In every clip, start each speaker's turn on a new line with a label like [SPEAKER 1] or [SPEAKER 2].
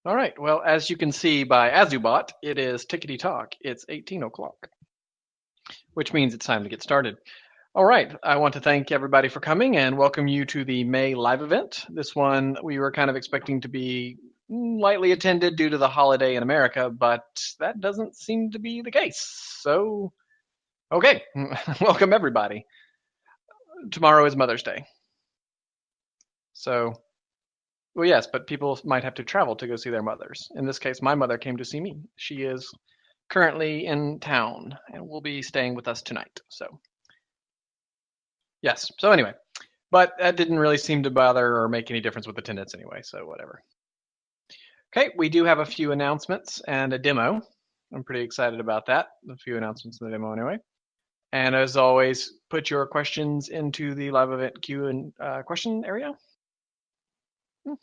[SPEAKER 1] All right. Well, as you can see by Azubot, it is tickety tock. It's 18 o'clock, which means it's time to get started. All right. I want to thank everybody for coming and welcome you to the May live event. This one we were kind of expecting to be lightly attended due to the holiday in America, but that doesn't seem to be the case. So, okay. Welcome everybody. Tomorrow is Mother's Day. So, well, yes, but people might have to travel to go see their mothers. In this case, my mother came to see me. She is currently in town and will be staying with us tonight. So, yes. So, anyway, but that didn't really seem to bother or make any difference with attendance anyway. So, whatever. Okay, we do have a few announcements and a demo. I'm pretty excited about that. A few announcements in the demo anyway. And as always, put your questions into the live event queue and question area.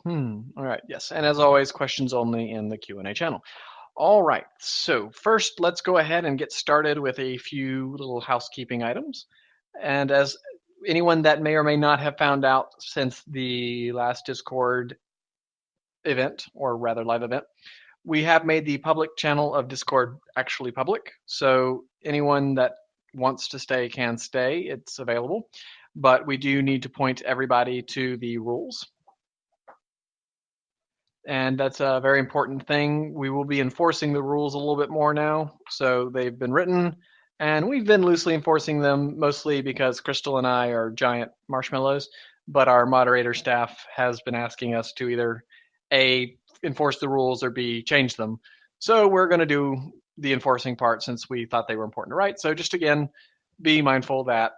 [SPEAKER 1] All right, yes. And as always, questions only in the Q&A channel. All right, so first let's go ahead and get started with a few little housekeeping items. And as anyone that may or may not have found out since the last Discord event, or rather live event, we have made the public channel of Discord actually public. So anyone that wants to stay can stay, it's available. But we do need to point everybody to the rules. And that's a very important thing. We will be enforcing the rules a little bit more now. So they've been written, and we've been loosely enforcing them, mostly because Crystal and I are giant marshmallows, but our moderator staff has been asking us to either A, enforce the rules, or B, change them. So we're going to do the enforcing part since we thought they were important to write. So just again, be mindful that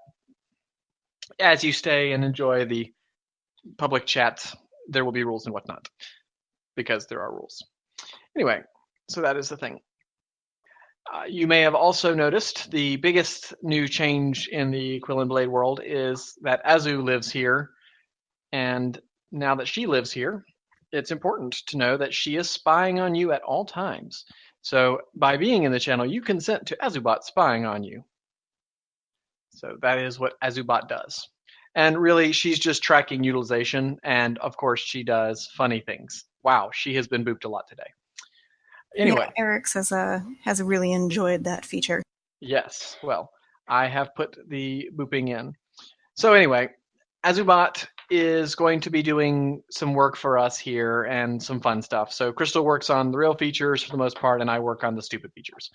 [SPEAKER 1] as you stay and enjoy the public chat, there will be rules and whatnot, because there are rules. Anyway, so that is the thing. You may have also noticed the biggest new change in the Quill and Blade world is that Azu lives here. And now that she lives here, it's important to know that she is spying on you at all times. So by being in the channel, you consent to Azubot spying on you. So that is what Azubot does. And really, she's just tracking utilization. And of course, she does funny things. Wow, she has been booped a lot today. Anyway.
[SPEAKER 2] Yeah, Eric's has really enjoyed that feature.
[SPEAKER 1] Yes, well, I have put the booping in. So anyway, Azubot is going to be doing some work for us here and some fun stuff. So Crystal works on the real features for the most part, and I work on the stupid features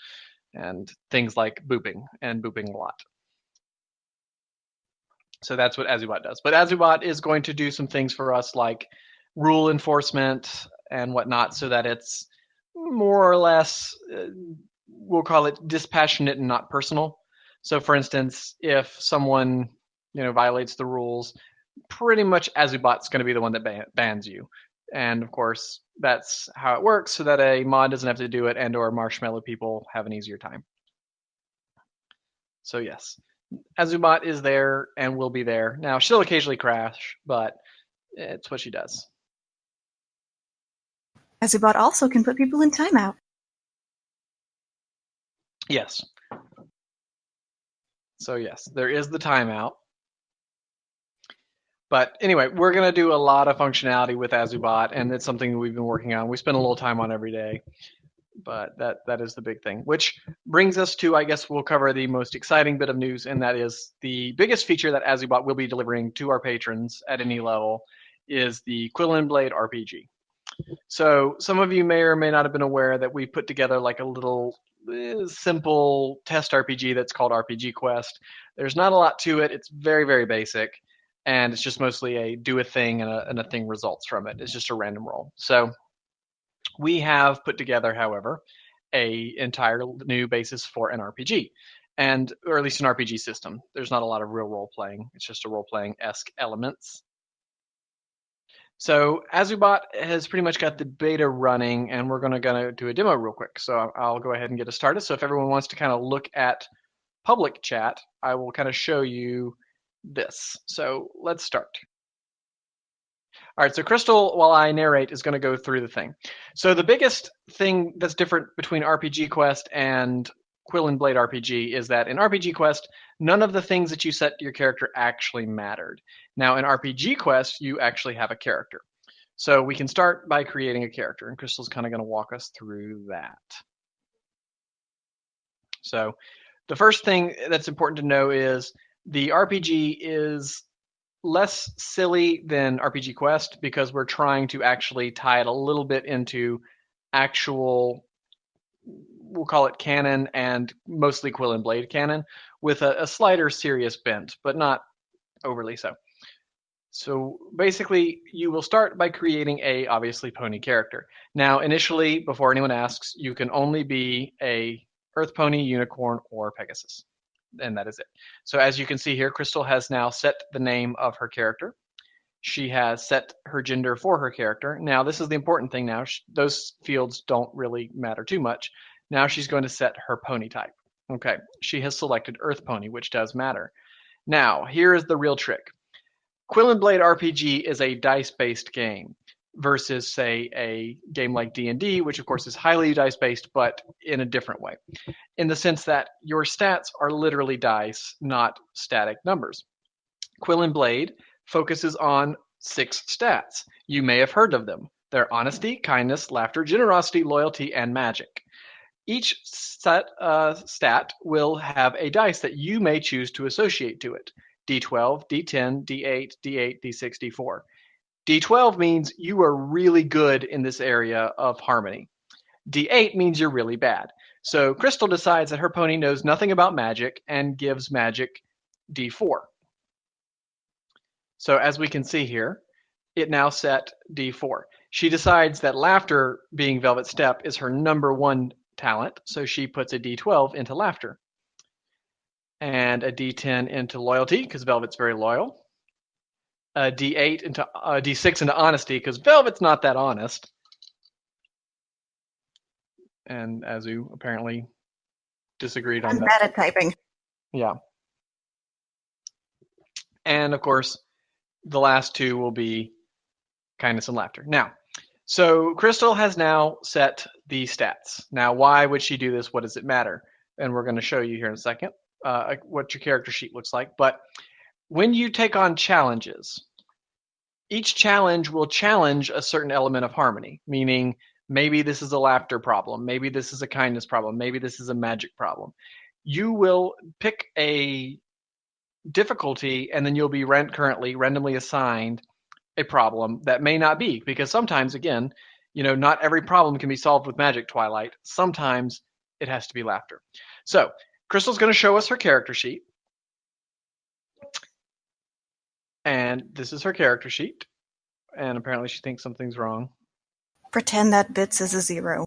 [SPEAKER 1] and things like booping and booping a lot. So that's what Azubot does. But Azubot is going to do some things for us like rule enforcement and whatnot, so that it's more or less, we'll call it dispassionate and not personal. So for instance, if someone violates the rules, pretty much Azubot's going to be the one that bans you. And of course, that's how it works, so that a mod doesn't have to do it and or marshmallow people have an easier time. So yes, Azubot is there and will be there. Now, she'll occasionally crash, but it's what she does.
[SPEAKER 2] Azubot also can put people in timeout.
[SPEAKER 1] Yes. So yes, there is the timeout. But anyway, we're going to do a lot of functionality with Azubot, and it's something we've been working on. We spend a little time on every day, but that is the big thing. Which brings us to, I guess we'll cover the most exciting bit of news, and that is the biggest feature that Azubot will be delivering to our patrons at any level is the Quill and Blade RPG. So some of you may or may not have been aware that we put together like a little simple test RPG that's called RPG Quest. There's not a lot to it. It's very, very basic. And it's just mostly a do a thing and a thing results from it. It's just a random roll. So we have put together, however, a entire new basis for an RPG, or at least an RPG system. There's not a lot of real role playing. It's just a role playing-esque elements. So Azubot has pretty much got the beta running, and we're going to do a demo real quick. So I'll go ahead and get us started. So if everyone wants to kind of look at public chat, I will kind of show you this. So let's start. All right, so Crystal, while I narrate, is going to go through the thing. So the biggest thing that's different between RPG Quest and Quill and Blade RPG is that in RPG Quest, none of the things that you set your character actually mattered. Now in RPG Quest, you actually have a character. So we can start by creating a character, and Crystal's kind of going to walk us through that. So the first thing that's important to know is the RPG is less silly than RPG Quest because we're trying to actually tie it a little bit into actual, we'll call it canon and mostly Quill and Blade canon, with a slighter serious bent, but not overly so. So basically, you will start by creating a obviously pony character. Now, initially, before anyone asks, you can only be a Earth pony, unicorn, or Pegasus, and that is it. So as you can see here, Crystal has now set the name of her character. She has set her gender for her character. Now, this is the important thing now. Those fields don't really matter too much. Now she's going to set her pony type. Okay, she has selected Earth pony, which does matter. Now, here is the real trick. Quill and Blade RPG is a dice-based game versus, say, a game like D&D, which of course is highly dice-based, but in a different way, in the sense that your stats are literally dice, not static numbers. Quill and Blade focuses on 6 stats. You may have heard of them. They're honesty, kindness, laughter, generosity, loyalty, and magic. Each stat will have a dice that you may choose to associate to it. D12, D10, D8, D8, D6, D4. D12 means you are really good in this area of harmony. D8 means you're really bad. So Crystal decides that her pony knows nothing about magic and gives magic D4. So as we can see here, it now set D4. She decides that laughter, being Velvet Step, is her number 1 talent, so she puts a D12 into laughter. And a D10 into loyalty, because Velvet's very loyal. A D8 into D6 into honesty, because Velvet's not that honest. And Azu apparently disagreed on that.
[SPEAKER 2] I'm bad at typing.
[SPEAKER 1] Yeah. And of course, the last 2 will be kindness and laughter. Now, so Crystal has now set the stats. Now, why would she do this? What does it matter? And we're going to show you here in a second what your character sheet looks like. But when you take on challenges, each challenge will challenge a certain element of harmony, meaning maybe this is a laughter problem, maybe this is a kindness problem, maybe this is a magic problem. You will pick a difficulty, and then you'll be currently randomly assigned a problem that may not be, because sometimes, again, not every problem can be solved with magic, Twilight. Sometimes it has to be laughter. So Crystal's going to show us her character sheet. And this is her character sheet. And apparently she thinks something's wrong.
[SPEAKER 2] Pretend that bits is a 0.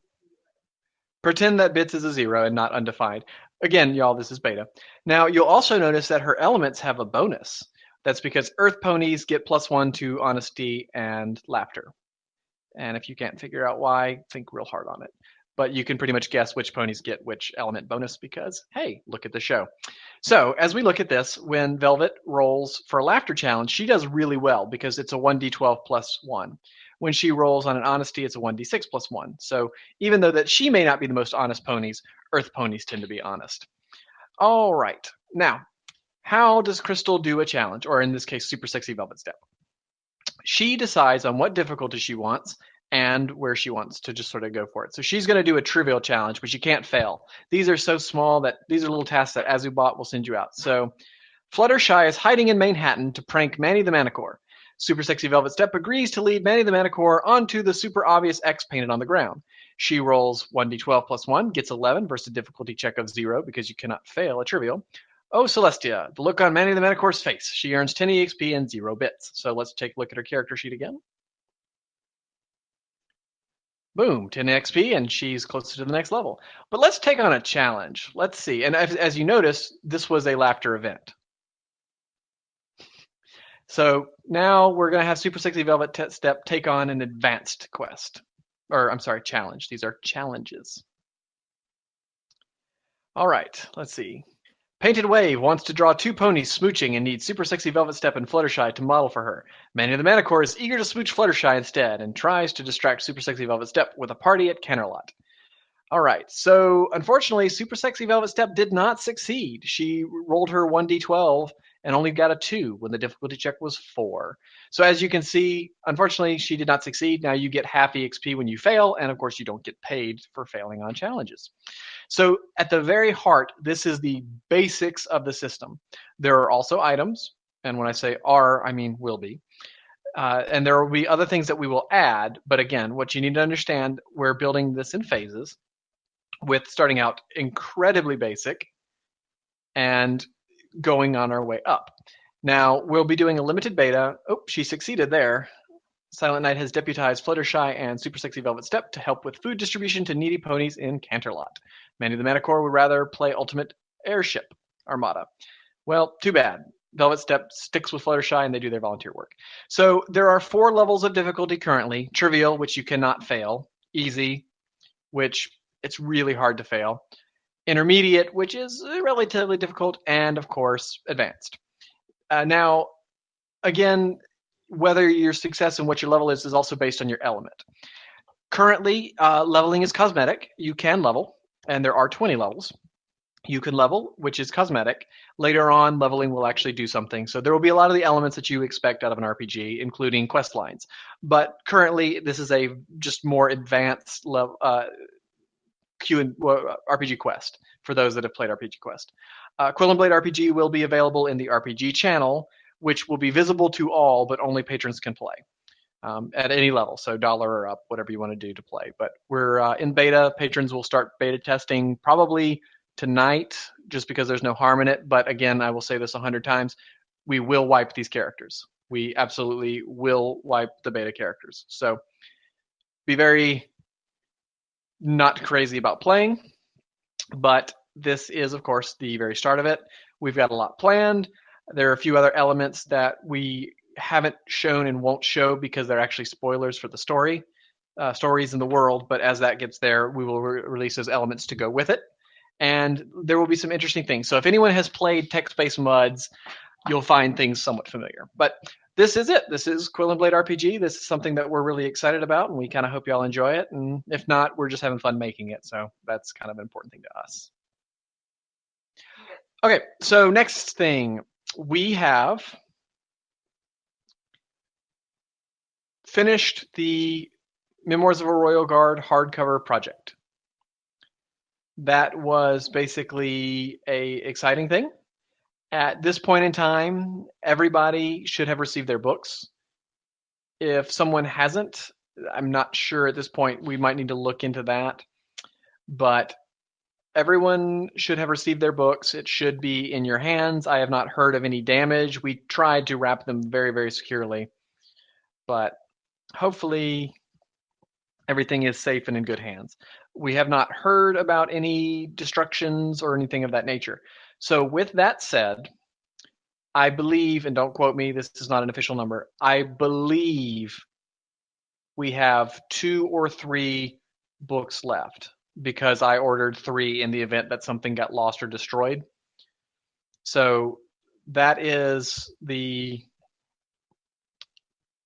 [SPEAKER 1] Pretend that bits is a 0 and not undefined. Again, y'all, this is beta. Now, you'll also notice that her elements have a bonus. That's because Earth ponies get +1 to honesty and laughter. And if you can't figure out why, think real hard on it. But you can pretty much guess which ponies get which element bonus because, hey, look at the show. So as we look at this, when Velvet rolls for a laughter challenge, she does really well because it's a 1d12 plus 1. When she rolls on an honesty, it's a 1d6 plus 1. So even though that she may not be the most honest ponies, Earth ponies tend to be honest. All right. Now, how does Crystal do a challenge, or in this case, Super Sexy Velvet Step? She decides on what difficulty she wants and where she wants to just sort of go for it. So she's going to do a trivial challenge, but you can't fail. These are so small that these are little tasks that Azubot will send you out. So Fluttershy is hiding in Manhattan to prank Manny the Manicore. Super Sexy Velvet Step agrees to lead Manny the Manicore onto the super obvious X painted on the ground. She rolls 1d12 plus 1, gets 11 versus a difficulty check of 0 because you cannot fail a trivial. Oh, Celestia, the look on Manny the Manicore's face. She earns 10 EXP and 0 bits. So let's take a look at her character sheet again. Boom, 10 XP, and she's closer to the next level. But let's take on a challenge. Let's see. And as you notice, this was a laughter event. So now we're going to have Super Sexy Velvet Step take on an advanced quest. Or, I'm sorry, challenge. These are challenges. All right, let's see. Painted Wave wants to draw 2 ponies smooching and needs Super Sexy Velvet Step and Fluttershy to model for her. Manny the Manicore is eager to smooch Fluttershy instead and tries to distract Super Sexy Velvet Step with a party at Canterlot. All right, so unfortunately, Super Sexy Velvet Step did not succeed. She rolled her 1d12 and only got a 2 when the difficulty check was 4. So as you can see, unfortunately, she did not succeed. Now you get half EXP when you fail, and of course you don't get paid for failing on challenges. So at the very heart, this is the basics of the system. There are also items, and when I say are, I mean will be. And there will be other things that we will add, but again, what you need to understand, we're building this in phases, with starting out incredibly basic and going on our way up. Now, we'll be doing a limited beta. Oh, she succeeded there. Silent Night has deputized Fluttershy and Super Sexy Velvet Step to help with food distribution to needy ponies in Canterlot. Manny the Manicore would rather play Ultimate Airship Armada. Well, too bad. Velvet Step sticks with Fluttershy and they do their volunteer work. So there are 4 levels of difficulty currently. Trivial, which you cannot fail. Easy, which it's really hard to fail. Intermediate, which is relatively difficult. And of course, advanced. Now, again, whether your success and what your level is also based on your element. Currently, leveling is cosmetic. You can level, and there are 20 levels. You can level, which is cosmetic. Later on, leveling will actually do something. So there will be a lot of the elements that you expect out of an RPG, including quest lines. But currently, this is a just more advanced level, RPG Quest for those that have played RPG Quest. Quill and Blade RPG will be available in the RPG channel, which will be visible to all, but only patrons can play at any level. So $1 or up, whatever you want to do to play. But we're in beta. Patrons will start beta testing probably tonight, just because there's no harm in it. But again, I will say this 100 times, we will wipe these characters. We absolutely will wipe the beta characters. So be very not crazy about playing, but this is, of course, the very start of it. We've got a lot planned. There are a few other elements that we haven't shown and won't show because they're actually spoilers for the stories in the world. But as that gets there, we will release those elements to go with it. And there will be some interesting things. So if anyone has played text-based MUDs, you'll find things somewhat familiar. But this is it. This is Quill and Blade RPG. This is something that we're really excited about, and we kind of hope y'all enjoy it. And if not, we're just having fun making it. So that's kind of an important thing to us. Okay, so next thing. We have finished the Memoirs of a Royal Guard hardcover project. That was basically an exciting thing. At this point in time, everybody should have received their books. If someone hasn't, I'm not sure at this point. We might need to look into that. But everyone should have received their books. It should be in your hands. I have not heard of any damage. We tried to wrap them very, very securely. But hopefully everything is safe and in good hands. We have not heard about any destructions or anything of that nature. So with that said, I believe, and don't quote me, this is not an official number, I believe we have 2 or 3 books left because I ordered 3 in the event that something got lost or destroyed. So that is the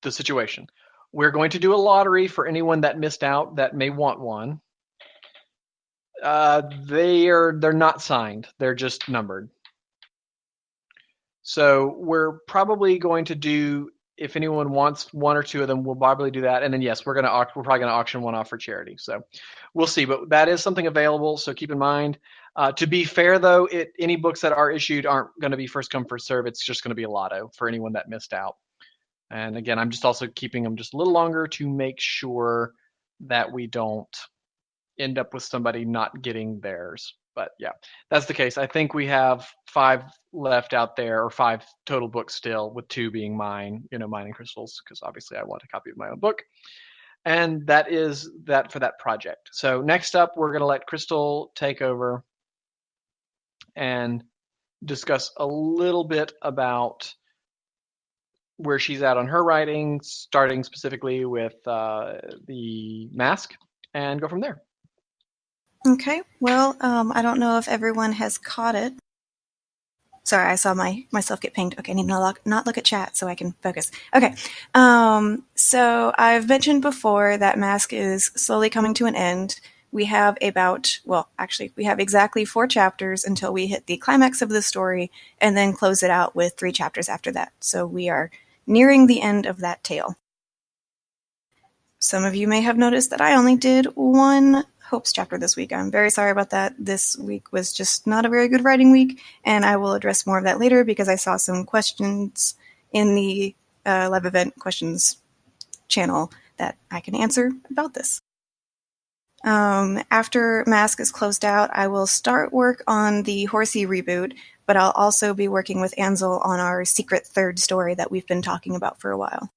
[SPEAKER 1] situation. We're going to do a lottery for anyone that missed out that may want one. They're not signed. They're just numbered. So we're probably going to do, if anyone wants 1 or 2 of them, we'll probably do that. And then yes, we're probably going to auction one off for charity. So we'll see. But that is something available. So keep in mind. To be fair, though, any books that are issued aren't going to be first come first serve. It's just going to be a lotto for anyone that missed out. And again, I'm just also keeping them just a little longer to make sure that we don't end up with somebody not getting theirs. But yeah, that's the case. I think we have 5 left out there, or 5 total books still, with 2 being mine, mine and Crystal's, because obviously I want a copy of my own book. And that is that for that project. So next up, we're going to let Crystal take over and discuss a little bit about where she's at on her writing, starting specifically with the mask, and go from there.
[SPEAKER 2] Okay, well, I don't know if everyone has caught it. Sorry, I saw myself get pinged. Okay, I need to not look at chat so I can focus. Okay, so I've mentioned before that Mask is slowly coming to an end. we have we have exactly 4 chapters until we hit the climax of the story, and then close it out with 3 chapters after that. So we are nearing the end of that tale. Some of you may have noticed that I only did 1 Hopes chapter this week. I'm very sorry about that. This week was just not a very good writing week, and I will address more of that later because I saw some questions in the live event questions channel that I can answer about this. After Mask is closed out, I will start work on the Horsey reboot, but I'll also be working with Ansel on our secret 3rd story that we've been talking about for a while.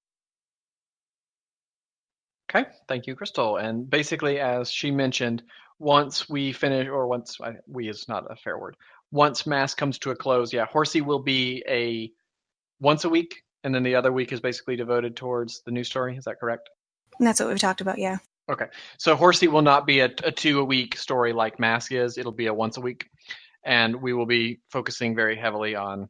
[SPEAKER 1] Okay, thank you, Crystal. And basically, as she mentioned, once we finish, or once we is not a fair word, once Mask comes to a close, yeah, Horsey will be a once a week, and then the other week is basically devoted towards the new story. Is that correct?
[SPEAKER 2] And that's what we've talked about, yeah.
[SPEAKER 1] Okay, so Horsey will not be a 2-a-week story like Mask is. It'll be a once a week, and we will be focusing very heavily on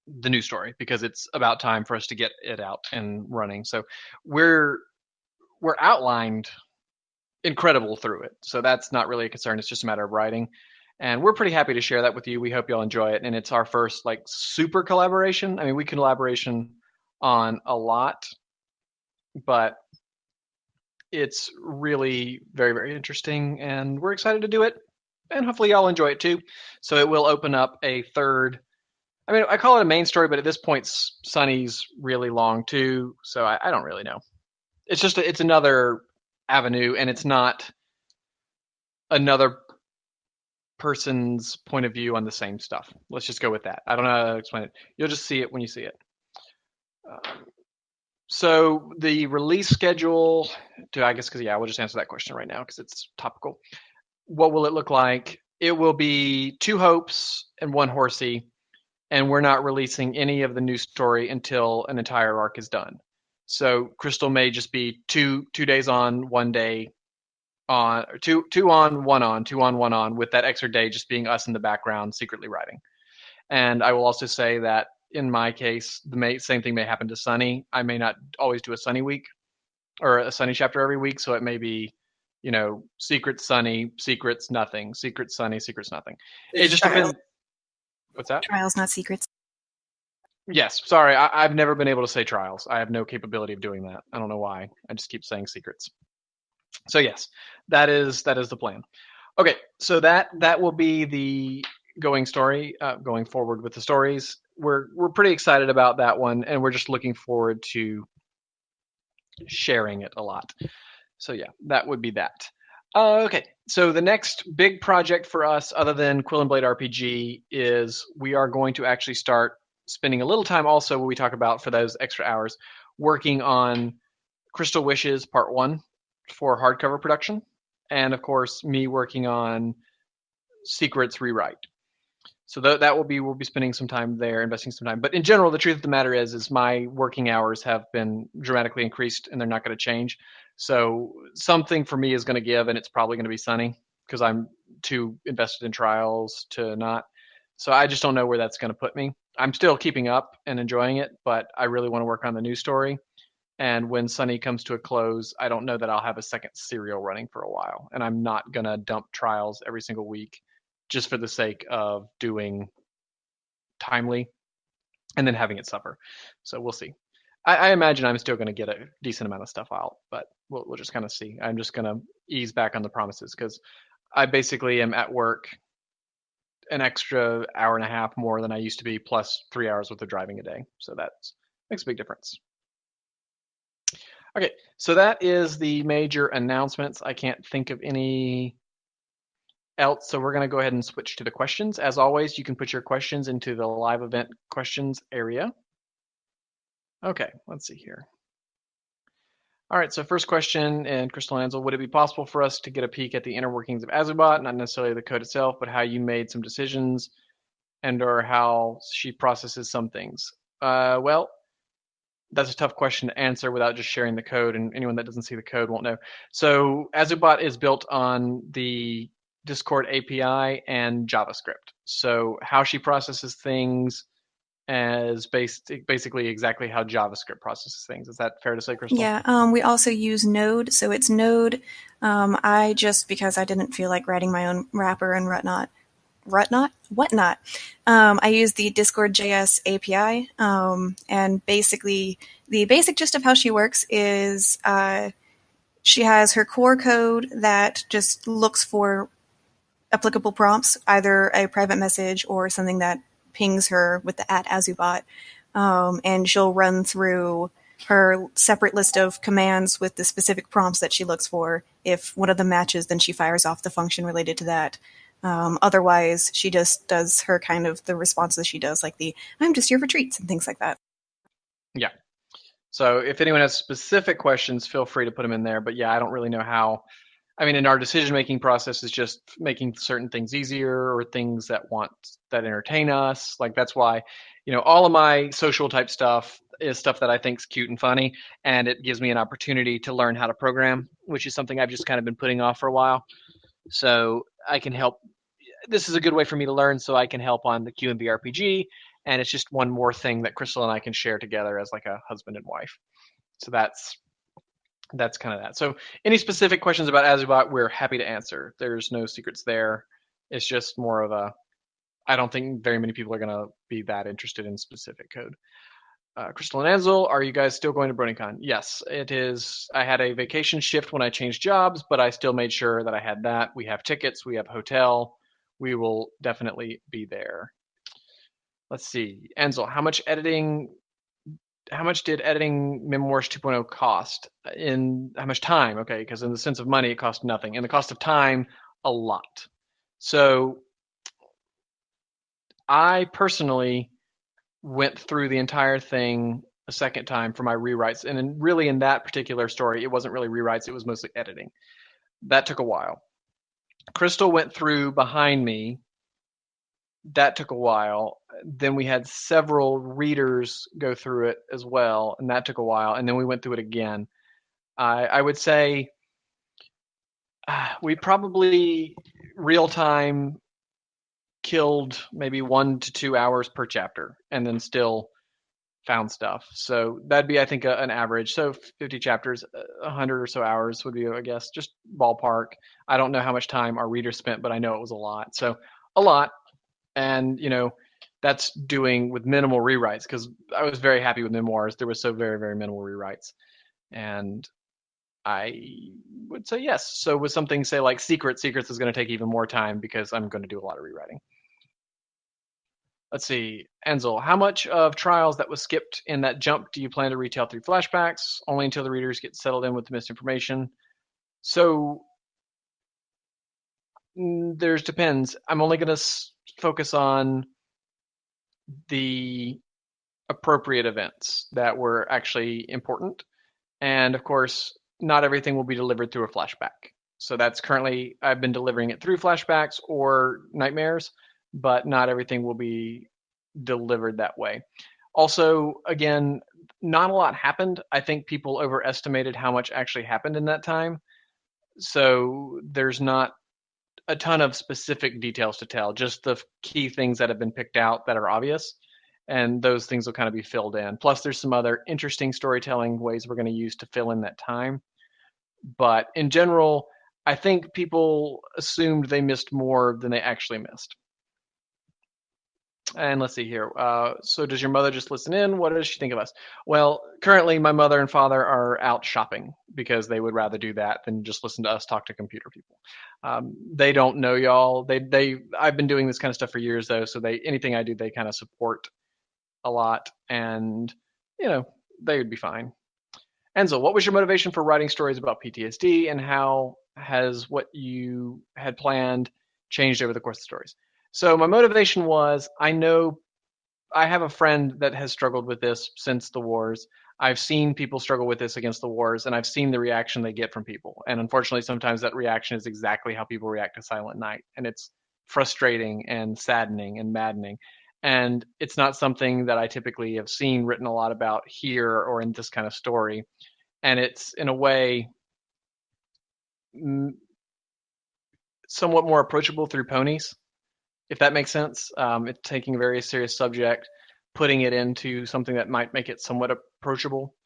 [SPEAKER 1] the new story because it's about time for us to get it out and running. So we're outlined incredible through it. So that's not really a concern. It's just a matter of writing. And we're pretty happy to share that with you. We hope y'all enjoy it. And it's our first like super collaboration. I mean, we collaboration on a lot, but it's really very, very interesting. And we're excited to do it. And hopefully y'all enjoy it too. So it will open up a 3rd. I mean, I call it a main story, but at this point, Sunny's really long too. So I don't really know. It's just it's another avenue, and it's not another person's point of view on the same stuff. Let's just go with that. I don't know how to explain it. You'll just see it when you see it. So the release schedule, I guess, because we'll just answer that question right now because it's topical. What will it look like? It will be 2 Hopes and 1 Horsey, and we're not releasing any of the new story until an entire arc is done. So Crystal may just be 2 days on, 1 day on, 2 on, 1 on, 2 on, 1 on, with that extra day just being us in the background secretly writing. And I will also say that in my case, the same thing may happen to Sunny. I may not always do a Sunny week or a Sunny chapter every week, so it may be, Secret Sunny, Secrets Nothing, Secret Sunny, Secrets Nothing. It just depends. What's that?
[SPEAKER 2] Trials, not secrets.
[SPEAKER 1] Yes, sorry, I've never been able to say trials. I have no capability of doing that. I don't know why. I just keep saying secrets. So yes, that is the plan. Okay, so that will be the going forward with the stories. We're pretty excited about that one, and we're just looking forward to sharing it a lot. So yeah, that would be that. Okay, so the next big project for us, other than Quill and Blade RPG, is we are going to actually start spending a little time also when we talk about for those extra hours working on Crystal Wishes Part 1 for hardcover production, and of course me working on Secrets rewrite. So that will be, we'll be spending some time there, investing some time. But in general, the truth of the matter is my working hours have been dramatically increased, and they're not going to change. So something for me is going to give, and it's probably going to be Sunny because I'm too invested in trials to not. So I just don't know where that's going to put me. I'm still keeping up and enjoying it, but I really want to work on the new story. And when Sunny comes to a close, I don't know that I'll have a second serial running for a while. And I'm not going to dump trials every single week just for the sake of doing timely and then having it suffer. So we'll see. I imagine I'm still going to get a decent amount of stuff out, but we'll just kind of see. I'm just going to ease back on the promises because I basically am at work an extra hour and a half more than I used to be, plus 3 hours worth of driving a day. So that makes a big difference. Okay, so that is the major announcements. I can't think of any else, so we're going to go ahead and switch to the questions. As always, you can put your questions into the live event questions area. Okay, let's see here. All right, so first question, and Crystal Ansel, would it be possible for us to get a peek at the inner workings of Azubot, not necessarily the code itself, but how you made some decisions and or how she processes some things? Well, that's a tough question to answer without just sharing the code, and anyone that doesn't see the code won't know. So Azubot is built on the Discord API and JavaScript. So how she processes things is basically exactly how JavaScript processes things. Is that fair to say, Crystal?
[SPEAKER 2] Yeah, we also use Node. So it's Node Because I didn't feel like writing my own wrapper and whatnot. I use the Discord JS API, and basically the basic gist of how she works is she has her core code that just looks for applicable prompts, either a private message or something that pings her with the @azubot, and she'll run through her separate list of commands with the specific prompts that she looks for. If one of them matches, then she fires off the function related to that. Otherwise, she just does her kind of the responses she does, like the "I'm just here for treats" and things like that.
[SPEAKER 1] Yeah. So if anyone has specific questions, feel free to put them in there. But yeah, I don't really know how. I mean, in our decision-making process is just making certain things easier or things that entertain us. Like that's why, all of my social type stuff is stuff that I think is cute and funny, and it gives me an opportunity to learn how to program, which is something I've just kind of been putting off for a while. So I can help. This is a good way for me to learn, so I can help on the Q&B RPG, and it's just one more thing that Crystal and I can share together as like a husband and wife. So that's kind of that. So any specific questions about Azubot, we're happy to answer. There's no secrets there. It's just more of I don't think very many people are going to be that interested in specific code. Crystal and Ansel, are you guys still going to BronyCon? Yes, it is. I had a vacation shift when I changed jobs, but I still made sure that I had that. We have tickets. We have a hotel. We will definitely be there. Let's see. Ansel, how much did editing Memoirs 2.0 cost? In how much time? Okay, because in the sense of money, it cost nothing. In the cost of time, a lot. So I personally went through the entire thing a second time for my rewrites. And really in that particular story, it wasn't really rewrites, it was mostly editing. That took a while. Crystal went through behind me. That took a while. Then we had several readers go through it as well, and that took a while. And then we went through it again. I would say we probably real time killed maybe 1 to 2 hours per chapter, and then still found stuff. So that'd be, I think, an average. So 50 chapters, 100 or so hours would be, I guess, just ballpark. I don't know how much time our readers spent, but I know it was a lot. So a lot. And, that's doing with minimal rewrites, because I was very happy with Memoirs. There was so very, very minimal rewrites. And I would say yes. So with something, say, like Secrets is going to take even more time because I'm going to do a lot of rewriting. Let's see. Ansel, how much of Trials that was skipped in that jump do you plan to retell through flashbacks, only until the readers get settled in with the misinformation? So there's depends. I'm only going to focus on the appropriate events that were actually important. And of course, not everything will be delivered through a flashback. So that's currently, I've been delivering it through flashbacks or nightmares, but not everything will be delivered that way. Also, again, not a lot happened. I think people overestimated how much actually happened in that time. So there's not a ton of specific details to tell, just the key things that have been picked out that are obvious. And those things will kind of be filled in. Plus, there's some other interesting storytelling ways we're going to use to fill in that time. But in general, I think people assumed they missed more than they actually missed. And let's see here. So does your mother just listen in? What does she think of us? Well, currently my mother and father are out shopping because they would rather do that than just listen to us talk to computer people. They don't know y'all. I've been doing this kind of stuff for years though, so anything I do, they kind of support a lot, and they would be fine. Enzo, what was your motivation for writing stories about PTSD, and how has what you had planned changed over the course of the stories? So my motivation was, I know I have a friend that has struggled with this since the wars. I've seen people struggle with this against the wars, and I've seen the reaction they get from people. And unfortunately, sometimes that reaction is exactly how people react to Silent Night. And it's frustrating and saddening and maddening. And it's not something that I typically have seen written a lot about here or in this kind of story. And it's, in a way, somewhat more approachable through ponies, if that makes sense. It's taking a very serious subject, putting it into something that might make it somewhat approachable.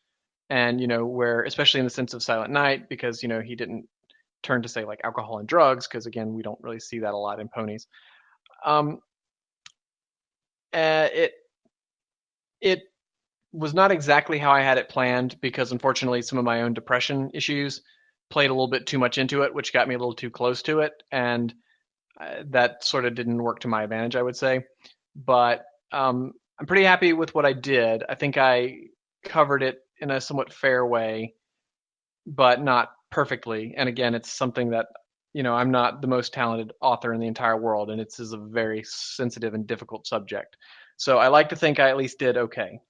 [SPEAKER 1] And, where, especially in the sense of Silent Night, because, he didn't turn to say like alcohol and drugs, because again, we don't really see that a lot in ponies. Um, it it was not exactly how I had it planned because unfortunately some of my own depression issues played a little bit too much into it, which got me a little too close to it, and that sort of didn't work to my advantage, I would say. But I'm pretty happy with what I did. I think I covered it in a somewhat fair way, but not perfectly. And again, it's something that I'm not the most talented author in the entire world, and it's is a very sensitive and difficult subject. So I like to think I at least did okay.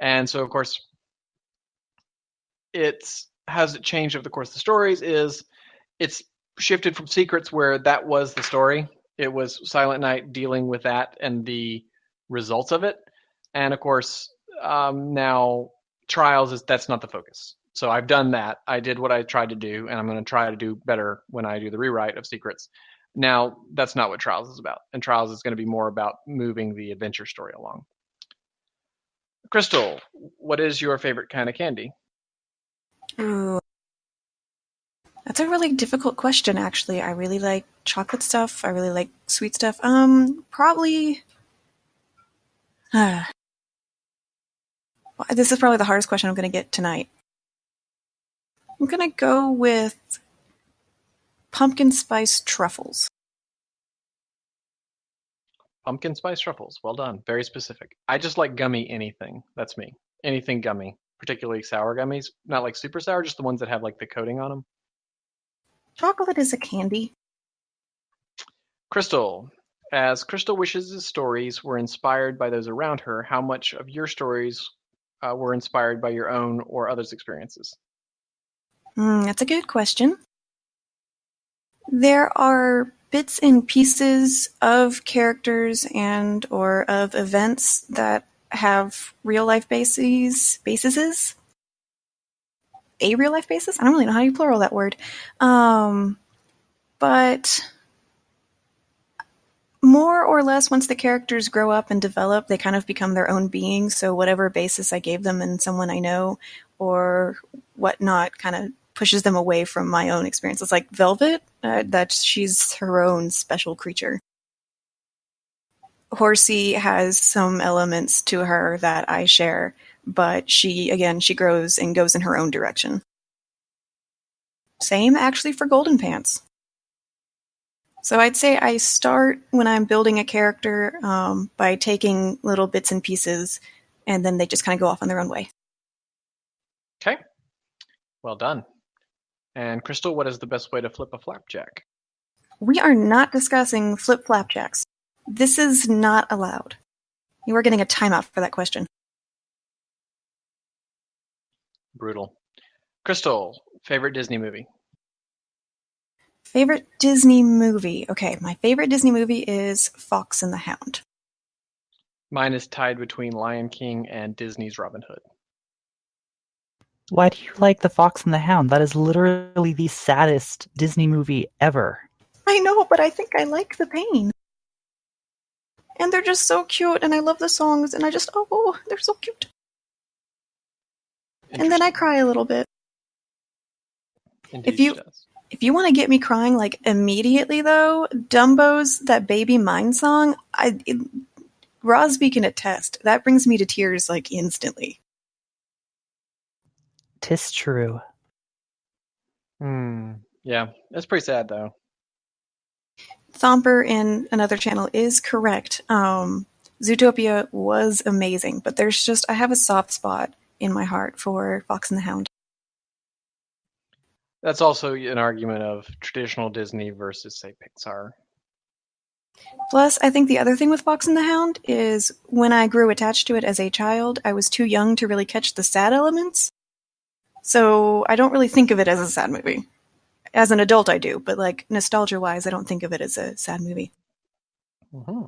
[SPEAKER 1] And so, of course, it's has it changed over the course of the stories is it's shifted from secrets where that was the story. It was Silent Night dealing with that and the results of it. And of course, now Trials is that's not the focus. So I've done that. I did what I tried to do, and I'm going to try to do better when I do the rewrite of Secrets. Now, that's not what Trials is about. And Trials is going to be more about moving the adventure story along. Crystal, what is your favorite kind of candy?
[SPEAKER 2] Ooh. That's a really difficult question, actually. I really like chocolate stuff. I really like sweet stuff. Probably. This is probably the hardest question I'm going to get tonight. I'm going to go with pumpkin spice truffles.
[SPEAKER 1] Pumpkin spice truffles. Well done. Very specific. I just like gummy anything. That's me. Anything gummy, particularly sour gummies. Not like super sour, just the ones that have like the coating on them.
[SPEAKER 2] Chocolate is a candy.
[SPEAKER 1] Crystal. As Crystal wishes' stories were inspired by those around her, how much of your stories were inspired by your own or others' experiences?
[SPEAKER 2] That's a good question. There are bits and pieces of characters and or of events that have real life bases. A real life basis? I don't really know how you plural that word. But more or less, once the characters grow up and develop, they kind of become their own beings. So whatever basis I gave them in someone I know or whatnot kind of pushes them away from my own experience. It's like Velvet, that she's her own special creature. Horsey has some elements to her that I share, but she grows and goes in her own direction. Same actually for Golden Pants. So I'd say I start when I'm building a character by taking little bits and pieces, and then they just kind of go off on their own way.
[SPEAKER 1] Okay. Well done. And Crystal, what is the best way to flip a flapjack?
[SPEAKER 2] We are not discussing flip flapjacks. This is not allowed. You are getting a timeout for that question.
[SPEAKER 1] Brutal. Crystal, favorite Disney movie?
[SPEAKER 2] Favorite Disney movie? Okay, my favorite Disney movie is Fox and the Hound.
[SPEAKER 1] Mine is tied between Lion King and Disney's Robin Hood.
[SPEAKER 3] Why do you like The Fox and the Hound? That is literally the saddest Disney movie ever.
[SPEAKER 2] I know, but I think I like the pain. And they're just so cute, and I love the songs, and they're so cute. And then I cry a little bit.
[SPEAKER 1] Indeed,
[SPEAKER 2] If you want to get me crying like immediately, though, Dumbo's That Baby Mine song, Rosby can attest. That brings me to tears like instantly.
[SPEAKER 3] 'Tis true.
[SPEAKER 1] Yeah, that's pretty sad though.
[SPEAKER 2] Thomper in another channel is correct. Zootopia was amazing, but I have a soft spot in my heart for Fox and the Hound.
[SPEAKER 1] That's also an argument of traditional Disney versus, say, Pixar.
[SPEAKER 2] Plus, I think the other thing with Fox and the Hound is when I grew attached to it as a child, I was too young to really catch the sad elements. So I don't really think of it as a sad movie. As an adult, I do, but like nostalgia-wise, I don't think of it as a sad movie.
[SPEAKER 1] Mm-hmm.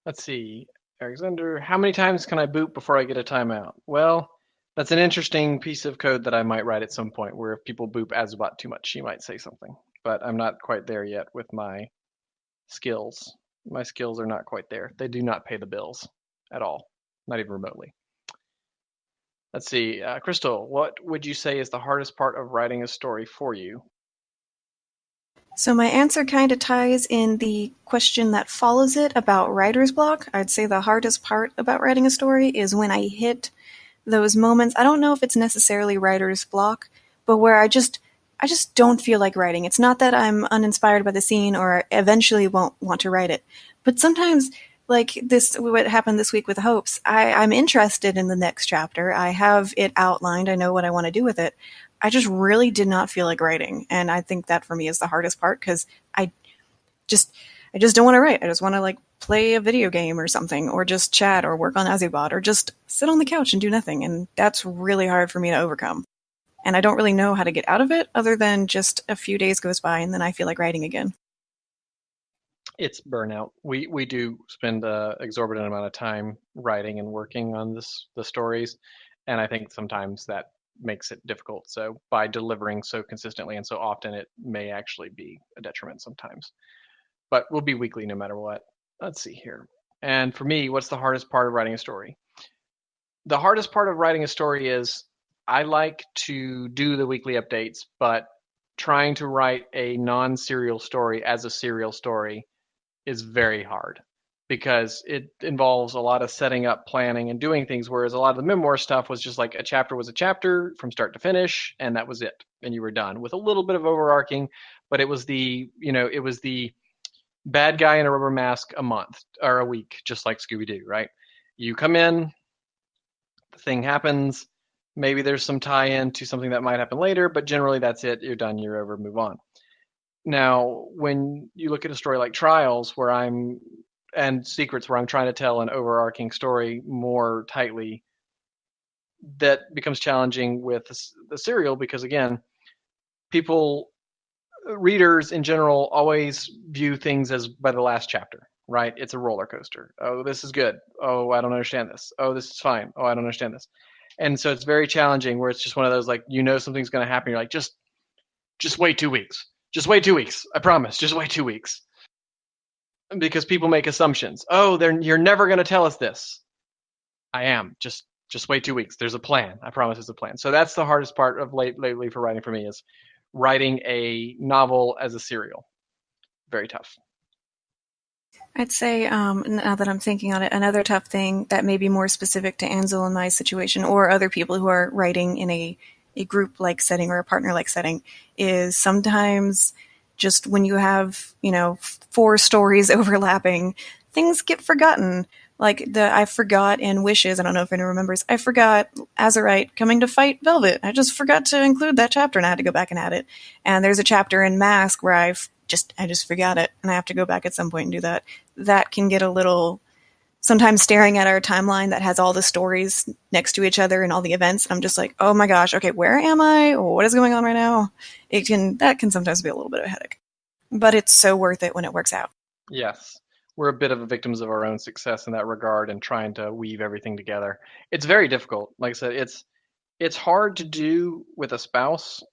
[SPEAKER 1] Let's see. Alexander, how many times can I boop before I get a timeout? Well, that's an interesting piece of code that I might write at some point, where if people boop Azabot too much, she might say something. But I'm not quite there yet with my skills. My skills are not quite there. They do not pay the bills at all, not even remotely. Let's see. Crystal, what would you say is the hardest part of writing a story for you?
[SPEAKER 2] So my answer kind of ties in the question that follows it about writer's block. I'd say the hardest part about writing a story is when I hit those moments. I don't know if it's necessarily writer's block, but where I just don't feel like writing. It's not that I'm uninspired by the scene or eventually won't want to write it, but sometimes, like this, what happened this week with Hopes, I'm interested in the next chapter. I have it outlined. I know what I want to do with it. I just really did not feel like writing, and I think that for me is the hardest part because I just I just don't want to write. I just want to like play a video game or something, or just chat or work on Azubot, or just sit on the couch and do nothing, and that's really hard for me to overcome. And I don't really know how to get out of it other than just a few days goes by and then I feel like writing again.
[SPEAKER 1] It's burnout. We do spend an exorbitant amount of time writing and working on the stories, and I think sometimes that makes it difficult. So by delivering so consistently and so often, it may actually be a detriment sometimes. But we'll be weekly no matter what. Let's see here. And for me, what's the hardest part of writing a story? The hardest part of writing a story is I like to do the weekly updates, but trying to write a non-serial story as a serial story is very hard because it involves a lot of setting up, planning, and doing things. Whereas a lot of the memoir stuff was just like a chapter was a chapter from start to finish, and that was it, and you were done with a little bit of overarching. But it was the bad guy in a rubber mask a month or a week, just like Scooby Doo, right? You come in, the thing happens. Maybe there's some tie-in to something that might happen later, but generally that's it. You're done. You're over. Move on. Now, when you look at a story like Trials, and Secrets, where I'm trying to tell an overarching story more tightly, that becomes challenging with the serial because, again, readers in general always view things as by the last chapter, right? It's a roller coaster. Oh, this is good. Oh, I don't understand this. Oh, this is fine. Oh, I don't understand this. And so it's very challenging where it's just one of those, like, something's going to happen. You're like, just wait 2 weeks. Just wait 2 weeks. I promise. Just wait 2 weeks. Because people make assumptions. Oh, you're never going to tell us this. I am. Just wait 2 weeks. There's a plan. I promise there's a plan. So that's the hardest part of lately for writing for me is writing a novel as a serial. Very tough.
[SPEAKER 2] I'd say, now that I'm thinking on it, another tough thing that may be more specific to Ansel and my situation or other people who are writing in a group-like setting or a partner-like setting is sometimes just when you have, 4 stories overlapping, things get forgotten. Like I forgot in Wishes, I don't know if anyone remembers, I forgot Azurite coming to fight Velvet. I just forgot to include that chapter and I had to go back and add it. And there's a chapter in Mask where I just forgot it and I have to go back at some point and do that. That can get a little, sometimes staring at our timeline that has all the stories next to each other and all the events. I'm just like, oh my gosh, okay, where am I? What is going on right now? That can sometimes be a little bit of a headache, but it's so worth it when it works out.
[SPEAKER 1] Yes. We're a bit of victims of our own success in that regard and trying to weave everything together. It's very difficult. Like I said, it's hard to do with a spouse.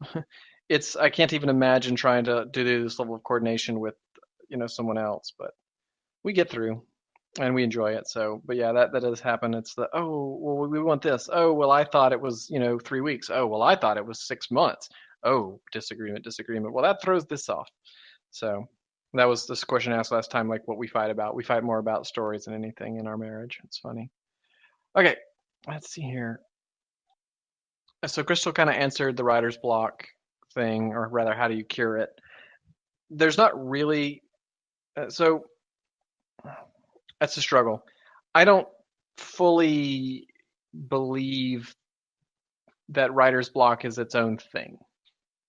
[SPEAKER 1] I can't even imagine trying to do this level of coordination with, someone else, but we get through and we enjoy it. So, but yeah, that does happen. It's oh, well, we want this. Oh, well, I thought it was, 3 weeks. Oh, well, I thought it was 6 months. Oh, disagreement. Well, that throws this off. So that was this question asked last time, like what we fight about. We fight more about stories than anything in our marriage. It's funny. Okay, let's see here. So Crystal kind of answered the writer's block thing, or rather, how do you cure it? There's not really. So that's a struggle. I don't fully believe that writer's block is its own thing,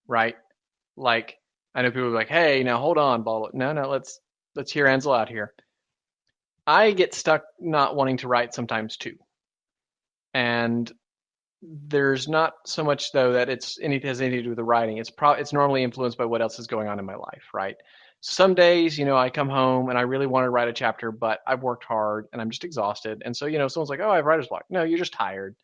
[SPEAKER 1] right? Like, I know people are like, "Hey, now hold on, blah." No, let's hear Ansel out here. I get stuck not wanting to write sometimes too, and there's not so much though that has anything to do with the writing. It's normally influenced by what else is going on in my life, right? Some days, I come home and I really want to write a chapter, but I've worked hard and I'm just exhausted. And so, someone's like, "Oh, I have writer's block." No, you're just tired.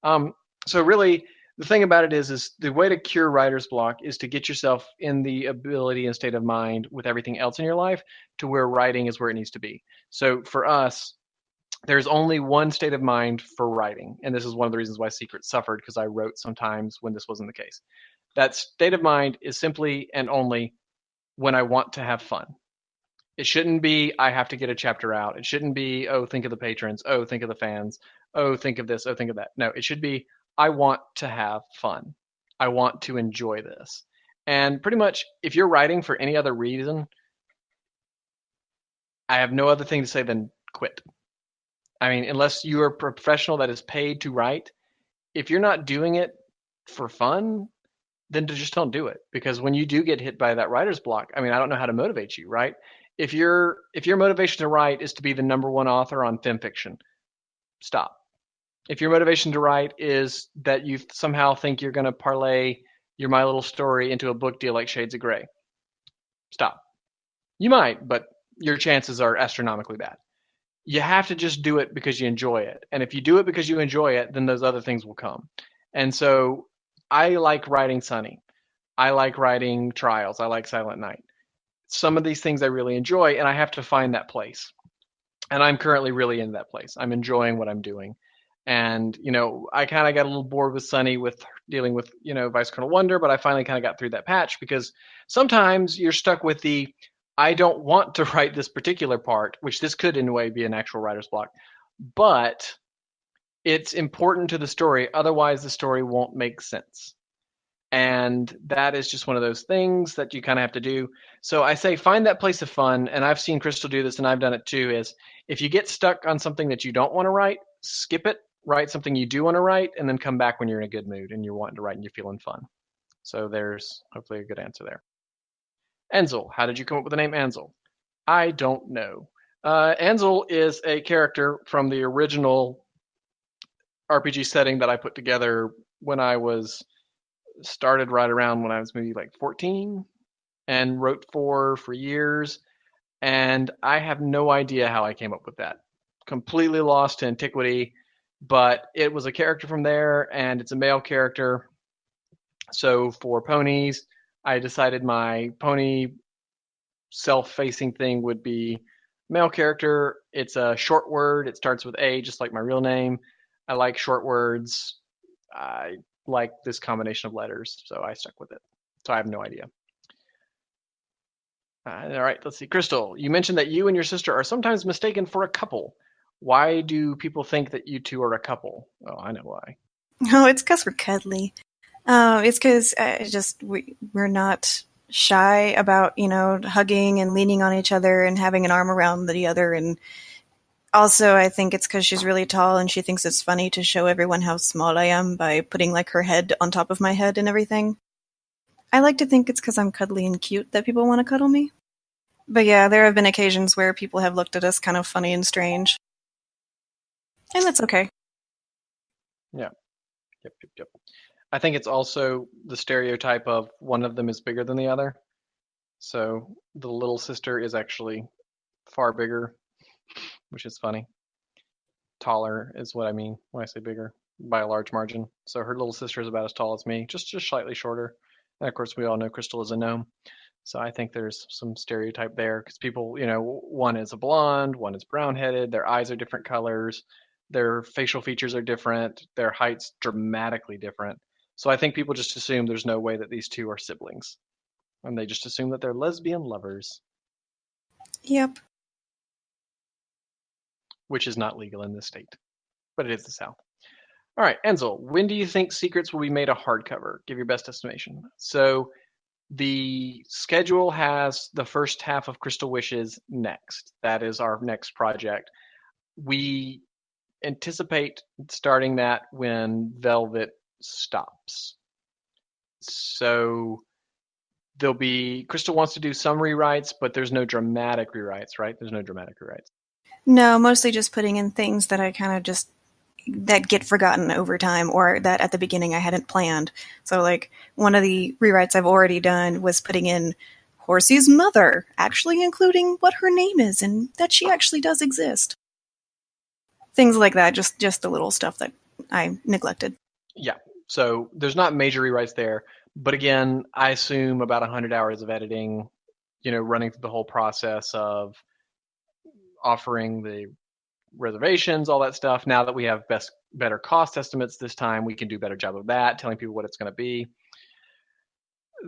[SPEAKER 1] So really, the thing about it is the way to cure writer's block is to get yourself in the ability and state of mind with everything else in your life to where writing is where it needs to be. So for us, there's only one state of mind for writing, and this is one of the reasons why Secret suffered, because I wrote sometimes when this wasn't the case. That state of mind is simply and only when I want to have fun. It shouldn't be, I have to get a chapter out. It shouldn't be, oh, think of the patrons. Oh, think of the fans. Oh, think of this. Oh, think of that. No, it should be, I want to have fun. I want to enjoy this. And pretty much, if you're writing for any other reason, I have no other thing to say than quit. I mean, unless you're a professional that is paid to write, if you're not doing it for fun, then just don't do it. Because when you do get hit by that writer's block, I mean, I don't know how to motivate you, right? If your motivation to write is to be the number one author on film fiction, stop. If your motivation to write is that you somehow think you're going to parlay your My Little Story into a book deal like Shades of Grey, stop. You might, but your chances are astronomically bad. You have to just do it because you enjoy it. And if you do it because you enjoy it, then those other things will come. And so I like writing Sunny. I like writing Trials. I like Silent Night. Some of these things I really enjoy, and I have to find that place. And I'm currently really in that place. I'm enjoying what I'm doing. And, I kind of got a little bored with Sunny with dealing with, Vice Colonel Wonder, but I finally kind of got through that patch, because sometimes you're stuck with the, I don't want to write this particular part, which this could in a way be an actual writer's block, but it's important to the story. Otherwise, the story won't make sense. And that is just one of those things that you kind of have to do. So I say find that place of fun. And I've seen Crystal do this, and I've done it too, is if you get stuck on something that you don't want to write, skip it, write something you do want to write, and then come back when you're in a good mood and you're wanting to write and you're feeling fun. So there's hopefully a good answer there. Ansel, how did you come up with the name Ansel? I don't know. Ansel is a character from the original RPG setting that I put together when I started right around when I was maybe like 14 and wrote for years. And I have no idea how I came up with that. Completely lost to antiquity, but it was a character from there, and it's a male character. So for ponies, I decided my pony self-facing thing would be male character. It's a short word. It starts with A, just like my real name. I like short words. I like this combination of letters, so I stuck with it. So I have no idea. All right, let's see. Crystal, you mentioned that you and your sister are sometimes mistaken for a couple. Why do people think that you two are a couple? Oh, I know why.
[SPEAKER 2] Oh, it's because we're cuddly. It's because we're not shy about, hugging and leaning on each other and having an arm around the other. And also, I think it's because she's really tall and she thinks it's funny to show everyone how small I am by putting like her head on top of my head and everything. I like to think it's because I'm cuddly and cute that people want to cuddle me. But yeah, there have been occasions where people have looked at us kind of funny and strange. And that's okay.
[SPEAKER 1] Yeah. Yep. I think it's also the stereotype of one of them is bigger than the other. So the little sister is actually far bigger, which is funny. Taller is what I mean when I say bigger, by a large margin. So her little sister is about as tall as me, just slightly shorter. And of course, we all know Crystal is a gnome. So I think there's some stereotype there, because people, one is a blonde, one is brown-headed, their eyes are different colors, their facial features are different, their height's dramatically different. So I think people just assume there's no way that these two are siblings. And they just assume that they're lesbian lovers.
[SPEAKER 2] Yep.
[SPEAKER 1] Which is not legal in this state. But it is the South. All right, Ansel, when do you think Secrets will be made a hardcover? Give your best estimation. So the schedule has the first half of Crystal Wishes next. That is our next project. We anticipate starting that when Velvet stops. So Crystal wants to do some rewrites, but there's no dramatic rewrites, right? There's no dramatic rewrites.
[SPEAKER 2] No, mostly just putting in things that I kind of that get forgotten over time, or that at the beginning I hadn't planned. So like one of the rewrites I've already done was putting in Horsey's mother, actually including what her name is and that she actually does exist. Things like that, just the little stuff that I neglected.
[SPEAKER 1] Yeah, so there's not major rewrites there. But again, I assume about 100 hours of editing, running through the whole process of offering the reservations, all that stuff. Now that we have better cost estimates this time, we can do a better job of that, telling people what it's going to be,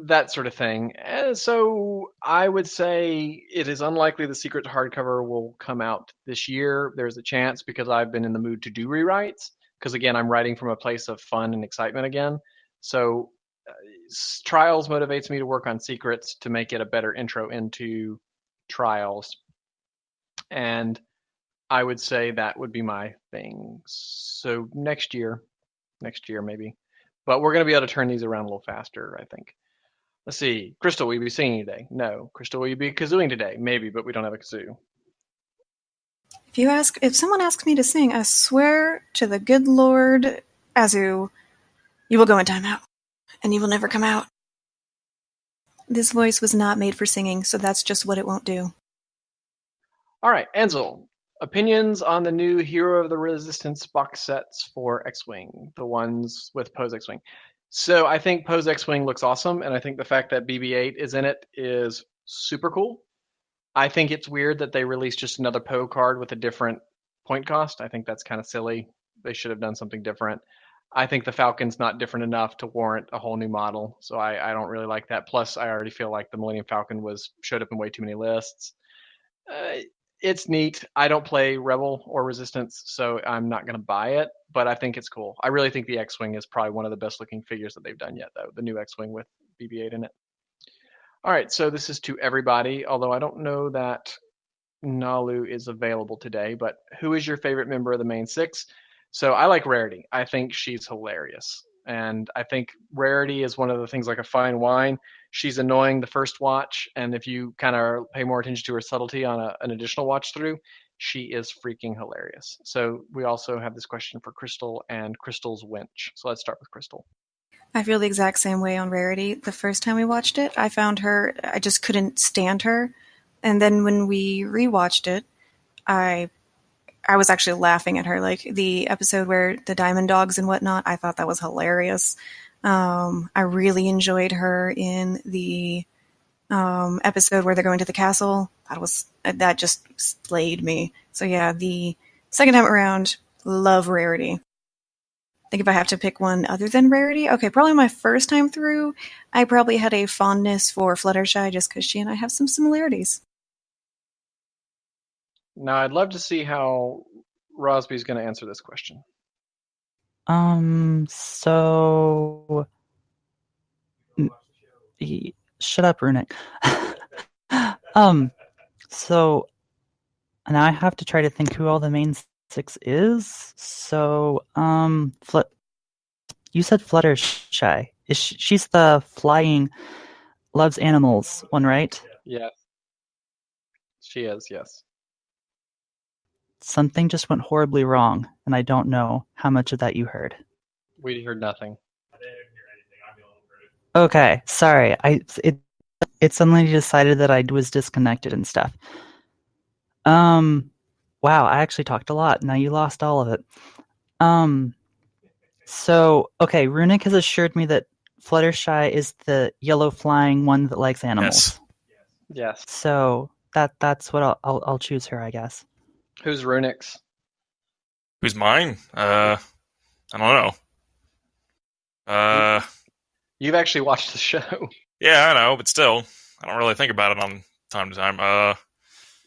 [SPEAKER 1] that sort of thing. And so I would say it is unlikely the Secret hardcover will come out this year. There's a chance because I've been in the mood to do rewrites. Because again, I'm writing from a place of fun and excitement again. So Trials motivates me to work on Secrets to make it a better intro into Trials. And I would say that would be my thing. So next year maybe. But we're going to be able to turn these around a little faster, I think. Let's see. Crystal, will you be singing today? No. Crystal, will you be kazooing today? Maybe, but we don't have a kazoo.
[SPEAKER 2] If someone asks me to sing, I swear to the good Lord Azu, you will go in timeout, and you will never come out. This voice was not made for singing, so that's just what it won't do.
[SPEAKER 1] All right, Ansel. Opinions on the new Hero of the Resistance box sets for X-Wing, the ones with Poe's X-Wing. So I think Poe's X-Wing looks awesome, and I think the fact that BB-8 is in it is super cool. I think it's weird that they released just another Poe card with a different point cost. I think that's kind of silly. They should have done something different. I think the Falcon's not different enough to warrant a whole new model, so I don't really like that. Plus, I already feel like the Millennium Falcon showed up in way too many lists. It's neat. I don't play Rebel or Resistance, so I'm not going to buy it, but I think it's cool. I really think the X-Wing is probably one of the best looking figures that they've done yet, though, the new X-Wing with BB-8 in it. All right, so this is to everybody, although I don't know that Nalu is available today, but who is your favorite member of the main six? So I like Rarity. I think she's hilarious. And I think Rarity is one of the things like a fine wine. She's annoying the first watch, and if you kind of pay more attention to her subtlety on an additional watch through, she is freaking hilarious. So we also have this question for Crystal and Crystal's winch. So let's start with Crystal.
[SPEAKER 2] I feel the exact same way on Rarity. The first time we watched it, I found her, I just couldn't stand her. And then when we rewatched it, I was actually laughing at her. Like the episode where the Diamond Dogs and whatnot, I thought that was hilarious. I really enjoyed her in the episode where they're going to the castle. That just slayed me. So yeah, the second time around, love Rarity. I think if I have to pick one other than Rarity, okay, probably my first time through, I probably had a fondness for Fluttershy just because she and I have some similarities.
[SPEAKER 1] Now, I'd love to see how Rosby's going to answer this question.
[SPEAKER 3] So... Shut up, Runic. So... Now I have to try to think who all the main six is. So, you said Fluttershy. She's the flying, loves animals one, right?
[SPEAKER 1] Yes. She is, yes.
[SPEAKER 3] Something just went horribly wrong, and I don't know how much of that you heard.
[SPEAKER 1] We heard nothing.
[SPEAKER 4] I didn't hear anything. I'm the only person.
[SPEAKER 3] Okay, sorry. It suddenly decided that I was disconnected and stuff. Wow, I actually talked a lot. Now you lost all of it. So, okay, Runic has assured me that Fluttershy is the yellow flying one that likes animals.
[SPEAKER 1] Yes.
[SPEAKER 3] So that's what I'll choose her, I guess.
[SPEAKER 1] Who's Runic's?
[SPEAKER 4] Who's mine? I don't know.
[SPEAKER 1] You've actually watched the show.
[SPEAKER 4] Yeah, I know, but still, I don't really think about it on time to time.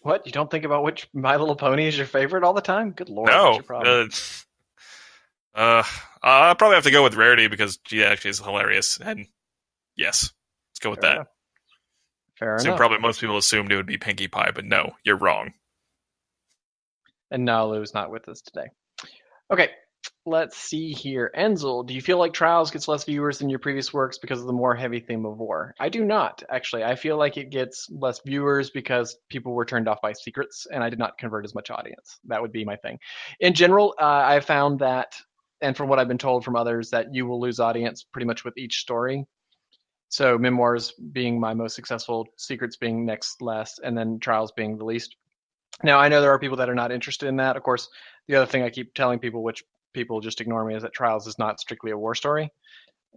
[SPEAKER 1] What? You don't think about which My Little Pony is your favorite all the time? Good lord,
[SPEAKER 4] No.
[SPEAKER 1] what's your problem?
[SPEAKER 4] I'll probably have to go with Rarity because she actually is hilarious. And yes, let's go with
[SPEAKER 1] Fair
[SPEAKER 4] that.
[SPEAKER 1] enough. Fair
[SPEAKER 4] So
[SPEAKER 1] enough.
[SPEAKER 4] probably most people assumed it would be Pinkie Pie, but no, you're wrong.
[SPEAKER 1] And Nalu's not with us today. Okay, let's see here. Enzel, do you feel like Trials gets less viewers than your previous works because of the more heavy theme of war? I do not, actually. I feel like it gets less viewers because people were turned off by Secrets, and I did not convert as much audience. That would be my thing. In general, I found that, and from what I've been told from others, that you will lose audience pretty much with each story. So Memoirs being my most successful, Secrets being next last, and then Trials being the least. Now, I know there are people that are not interested in that. Of course, the other thing I keep telling people, which people just ignore me, is that Trials is not strictly a war story.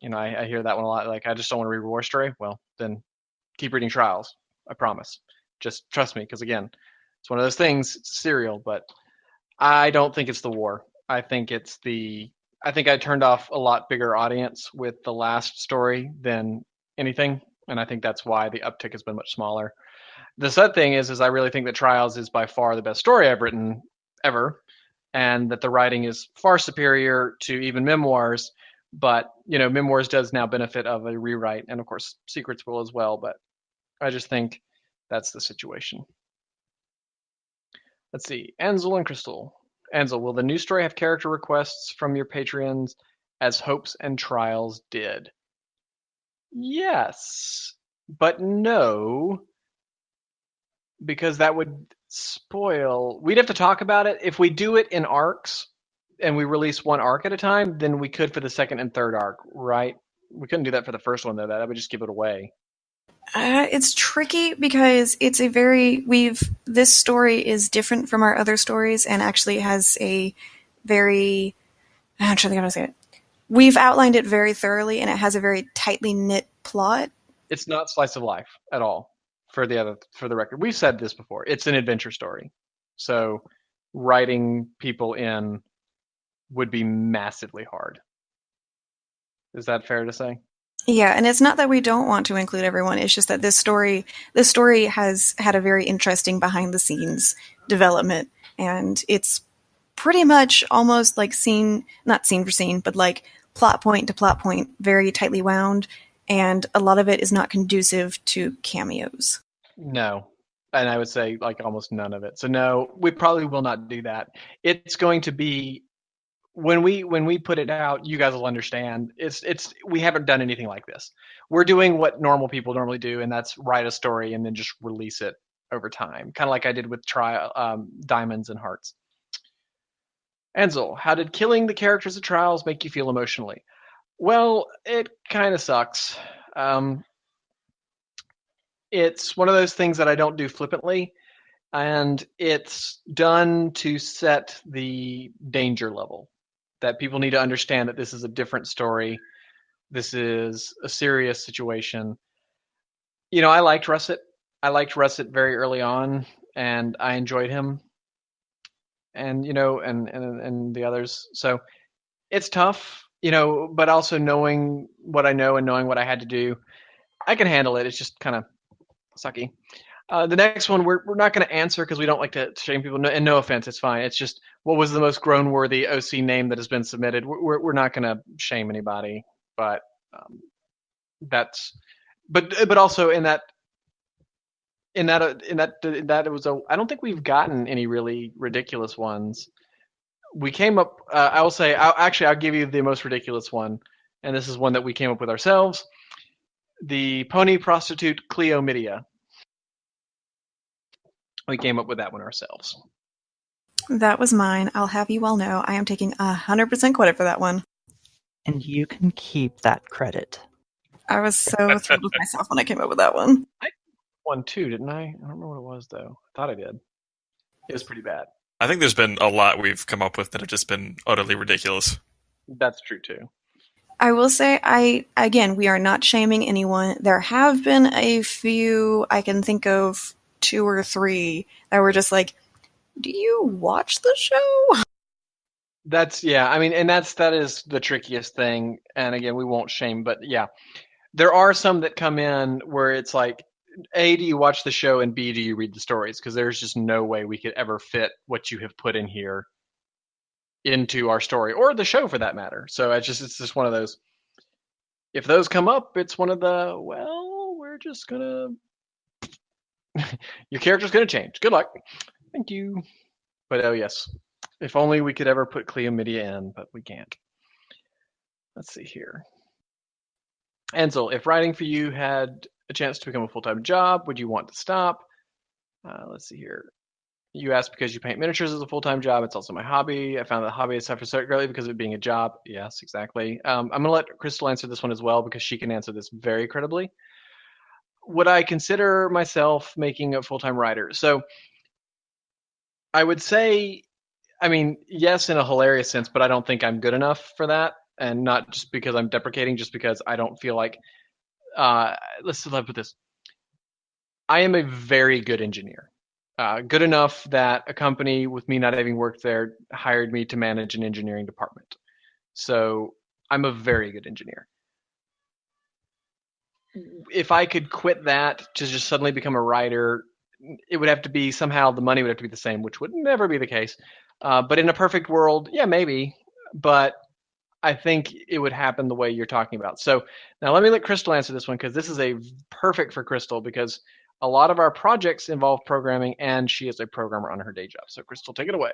[SPEAKER 1] You know, I hear that one a lot. Like, I just don't want to read a war story. Well, then keep reading Trials. I promise. Just trust me, because again, it's one of those things. It's serial, but I don't think it's the war. I think I turned off a lot bigger audience with the last story than anything, and I think that's why the uptick has been much smaller. The sad thing is I really think that Trials is by far the best story I've written ever, and that the writing is far superior to even memoirs. But memoirs does now benefit of a rewrite, and of course Secrets will as well. But I just think that's the situation. Let's see, Ansel and Crystal. Ansel, will the new story have character requests from your patrons as Hopes and Trials did? Yes, but no, because that would spoil. We'd have to talk about it. If we do it in arcs and we release one arc at a time, then we could for the second and third arc, right? We couldn't do that for the first one, though. That would just give it away.
[SPEAKER 2] It's tricky because it's this story is different from our other stories and actually has a very, I'm trying to think how to say it. We've outlined it very thoroughly and it has a very tightly knit plot.
[SPEAKER 1] It's not slice of life at all. For the record, we've said this before. It's an adventure story, so writing people in would be massively hard. Is that fair to say?
[SPEAKER 2] Yeah, and it's not that we don't want to include everyone. It's just that this story has had a very interesting behind the scenes development, and it's pretty much almost like not scene for scene, but like plot point to plot point, very tightly wound, and a lot of it is not conducive to cameos.
[SPEAKER 1] No, and I would say like almost none of it. So no, we probably will not do that. It's going to be when we put it out, you guys will understand. We haven't done anything like this. We're doing what normal people normally do, and that's write a story and then just release it over time, kind of like I did with Diamonds and Hearts. Ansel, how did killing the characters of Trials make you feel emotionally? Well, it kind of sucks. It's one of those things that I don't do flippantly, and it's done to set the danger level. That people need to understand that this is a different story. This is a serious situation. I liked Russet. I liked Russet very early on, and I enjoyed him. And and the others. So it's tough, but also knowing what I know and knowing what I had to do, I can handle it. It's just kind of sucky. The next one we're not going to answer because we don't like to shame people. And no offense, it's fine. It's just what was the most groan-worthy OC name that has been submitted. We're not going to shame anybody, but but also in that it was I don't think we've gotten any really ridiculous ones. We came up. I will say. I'll give you the most ridiculous one, and this is one that we came up with ourselves. The pony prostitute Cleomidia. We came up with that one ourselves.
[SPEAKER 2] That was mine. I'll have you all know I am taking 100% credit for that one.
[SPEAKER 3] And you can keep that credit.
[SPEAKER 2] I was so thrilled with myself when I came up with that one.
[SPEAKER 1] I one too, didn't I? I don't remember what it was though. I thought I did. It was pretty bad.
[SPEAKER 4] I think there's been a lot we've come up with that have just been utterly ridiculous.
[SPEAKER 1] That's true too.
[SPEAKER 2] I will say, we are not shaming anyone. There have been a few, I can think of 2 or 3 that were just like, do you watch the show?
[SPEAKER 1] That's, yeah, I mean, and that is the trickiest thing. And again, we won't shame, but yeah, there are some that come in where it's like, A, do you watch the show? And B, do you read the stories? Because there's just no way we could ever fit what you have put in here into our story or the show for that matter. So it's just one of those. If those come up, it's one of the, well, we're just gonna your character's gonna change. Good luck. Thank you. But oh yes, if only we could ever put Cleomidia in, but we can't. Let's see here. Ansel, if writing for you had a chance to become a full-time job, would you want to stop? Let's see here. You asked because you paint miniatures as a full-time job. It's also my hobby. I found that hobby has suffered greatly because of it being a job. Yes, exactly. I'm going to let Crystal answer this one as well because she can answer this very credibly. Would I consider myself making a full-time writer? So I would say, I mean, yes, in a hilarious sense, but I don't think I'm good enough for that. And not just because I'm deprecating, just because I don't feel like, let's put this. I am a very good engineer. Good enough that a company with me not having worked there hired me to manage an engineering department. So I'm a very good engineer. If I could quit that to just suddenly become a writer, it would have to be somehow the money would have to be the same, which would never be the case. But in a perfect world, yeah, maybe. But I think it would happen the way you're talking about. So now let me let Crystal answer this one because this is a perfect for Crystal because a lot of our projects involve programming and she is a programmer on her day job. So Crystal, take it away.